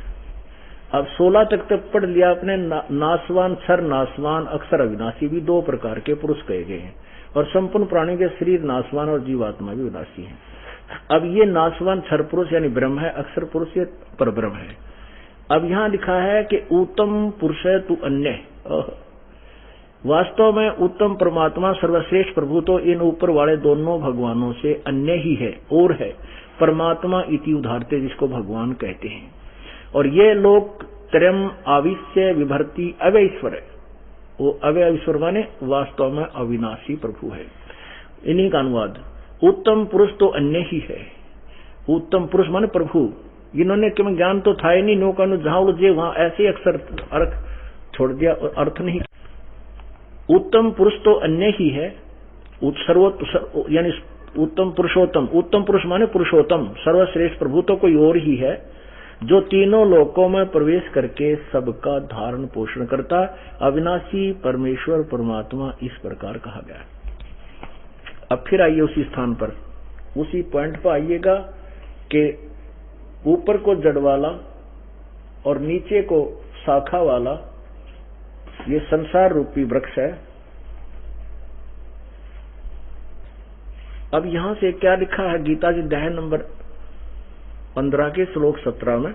अब 16 तक पढ़ लिया आपने। नाशवान, क्षर नाशवान, अक्षर अविनाशी भी दो प्रकार के पुरुष कहे गए हैं, और संपूर्ण प्राणी के शरीर नाशवान और जीवात्मा भी विनाशी है। अब ये नाशवान क्षर पुरुष यानी ब्रह्म है, अक्षर पुरुष ये परब्रह्म है। अब यहां लिखा है कि उत्तम पुरुष है तू अन्य, वास्तव में उत्तम परमात्मा सर्वश्रेष्ठ प्रभु तो इन ऊपर वाले दोनों भगवानों से अन्य ही है और है, परमात्मा इति उदाहरते जिसको भगवान कहते हैं। और ये लोग त्रयम आविश्य विभर्ति अवैश्वर है, वो अवैश्वर माने वास्तव में अविनाशी प्रभु है। इन्हीं का अनुवाद उत्तम पुरुष तो अन्य ही है। उत्तम पुरुष माने प्रभु। इन्होंने क्यों ज्ञान तो था ही नहीं, नौका जहां उलझे वहां ऐसे अक्षर अर्थ छोड़ दिया और अर्थ नहीं। उत्तम पुरुष तो अन्य ही है, यानी उत्तम पुरुषोत्तम। उत्तम पुरुष माने पुरुषोत्तम, सर्वश्रेष्ठ प्रभु तो कोई और ही है, जो तीनों लोकों में प्रवेश करके सबका धारण पोषण करता, अविनाशी परमेश्वर परमात्मा इस प्रकार कहा गया। अब फिर आइए उसी स्थान पर, उसी पॉइंट पर आइएगा कि ऊपर को जड़ वाला और नीचे को शाखा वाला ये संसार रूपी वृक्ष है। अब यहां से क्या लिखा है गीता जी अध्याय नंबर 15 के श्लोक 17 में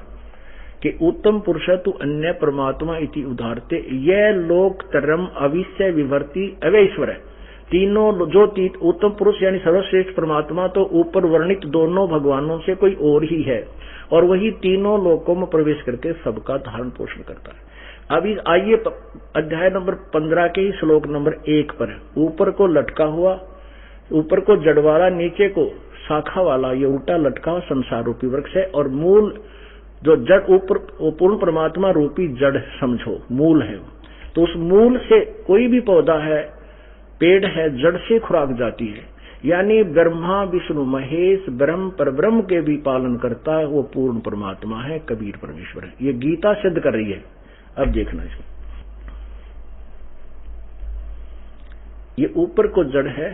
कि उत्तम पुरुष तु अन्य परमात्मा इति उदाहरते, यह लोक तरम अविश्य विभर्ति अवैश्वर है। तीनों जो उत्तम पुरुष यानी सर्वश्रेष्ठ परमात्मा तो ऊपर वर्णित दोनों भगवानों से कोई और ही है, और वही तीनों लोकों में प्रवेश करके सबका धारण पोषण करता है। अभी आइए अध्याय नंबर 15 के ही श्लोक नंबर 1 पर, ऊपर को लटका हुआ, ऊपर को जड़ वाला, नीचे को शाखा वाला, ये उल्टा लटका हुआ संसार रूपी वृक्ष है। और मूल जो जड़ ऊपर पूर्ण परमात्मा रूपी जड़ समझो, मूल है। तो उस मूल से कोई भी पौधा है, पेड़ है, जड़ से खुराक जाती है। यानी ब्रह्मा विष्णु महेश ब्रह्म परब्रह्म के भी पालन करता है, वो पूर्ण परमात्मा है, कबीर परमेश्वर है। ये गीता सिद्ध कर रही है। अब देखना इसको, ये ऊपर को जड़ है,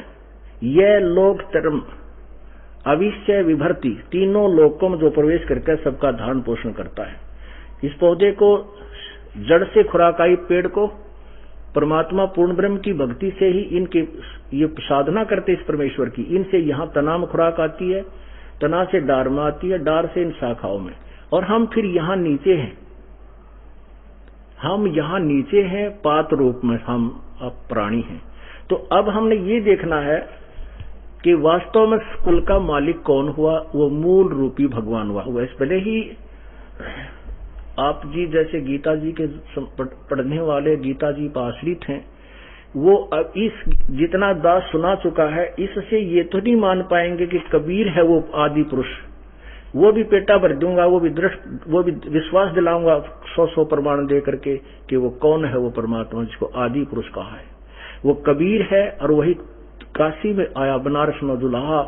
यह लोक धर्म अविश्य विभर्ति, तीनों लोकों में जो प्रवेश करके सबका धारण पोषण करता है। इस पौधे को जड़ से खुराक आई, पेड़ को परमात्मा पूर्ण ब्रह्म की भक्ति से ही इनके ये साधना करते इस परमेश्वर की, इनसे यहाँ तना में खुराक आती है, तना से डार में आती है, डार से इन शाखाओं में, और हम फिर यहाँ नीचे हैं, हम यहाँ नीचे हैं, पात रूप में हम अब प्राणी हैं। तो अब हमने ये देखना है कि वास्तव में कुल का मालिक कौन हुआ, वो मूल रूपी भगवान हुआ। वैसे भले ही आप जी जैसे गीता जी के पढ़ने वाले गीता जी पर आश्रित हैं, वो अब इस जितना दास सुना चुका है, इससे ये तो नहीं मान पाएंगे कि कबीर है वो आदि पुरुष। वो भी पेटा भर दूंगा, वो भी विश्वास दिलाऊंगा 100 प्रमाण दे करके कि वो कौन है, वो परमात्मा जिसको आदि पुरुष कहा है, वो कबीर है। और वही काशी में आया, बनारस में दुल्हा,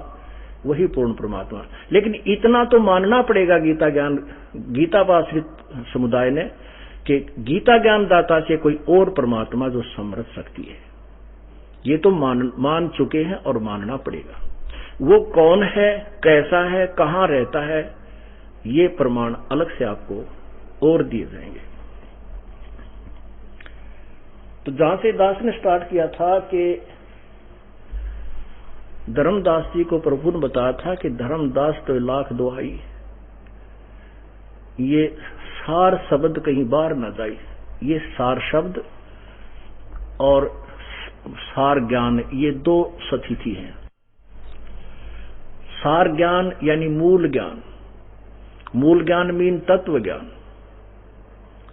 वही पूर्ण परमात्मा। लेकिन इतना तो मानना पड़ेगा गीता पर आश्रित समुदाय ने कि गीता ज्ञान दाता से कोई और परमात्मा जो समर्थ शक्ति है, ये तो मान चुके हैं और मानना पड़ेगा। वो कौन है, कैसा है, कहां रहता है, ये प्रमाण अलग से आपको और दिए जाएंगे। तो जहां से दास ने स्टार्ट किया था कि धर्मदास जी को प्रभु ने बताया था कि धर्मदास तो लाख दुहाई, ये सार शब्द कहीं बाहर न जाए। ये सार शब्द और सार ज्ञान ये दो सतिथि हैं। सार ज्ञान यानी मूल ज्ञान, मूल ज्ञान मीन तत्व ज्ञान।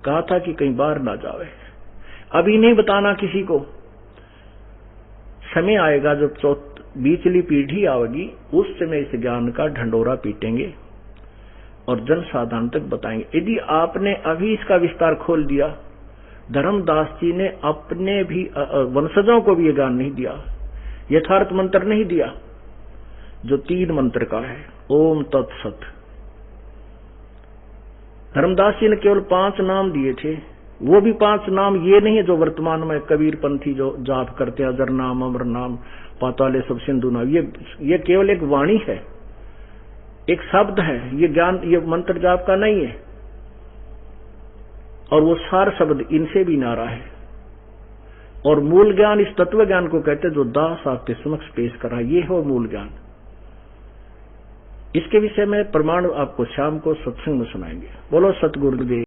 कहा था कि कहीं बाहर ना जावे, अभी नहीं बताना किसी को, समय आएगा जब बीचली पीढ़ी आएगी, उस समय इस ज्ञान का ढंडोरा पीटेंगे और जन साधारण तक बताएंगे। यदि आपने अभी इसका विस्तार खोल दिया, धर्मदास जी ने अपने भी वंशजों को भी ये ज्ञान नहीं दिया, यथार्थ मंत्र नहीं दिया जो 3 मंत्र का है, ओम तत्सत। धर्मदास जी ने केवल 5 नाम दिए थे, वो भी 5 नाम ये नहीं है जो वर्तमान में कबीर पंथी जो जाप करते हैं, अजर नाम, अमर नाम, पाताले सब सिंधु नाम। ये केवल एक वाणी है, एक शब्द है, ये ज्ञान, ये मंत्र जाप का नहीं है। और वो सार शब्द इनसे भी नारा है। और मूल ज्ञान इस तत्व ज्ञान को कहते हैं जो दास आपके समक्ष पेश करा, ये हो मूल ज्ञान। इसके विषय में प्रमाण आपको शाम को सत्संग में सुनाएंगे। बोलो सतगुरुदेव।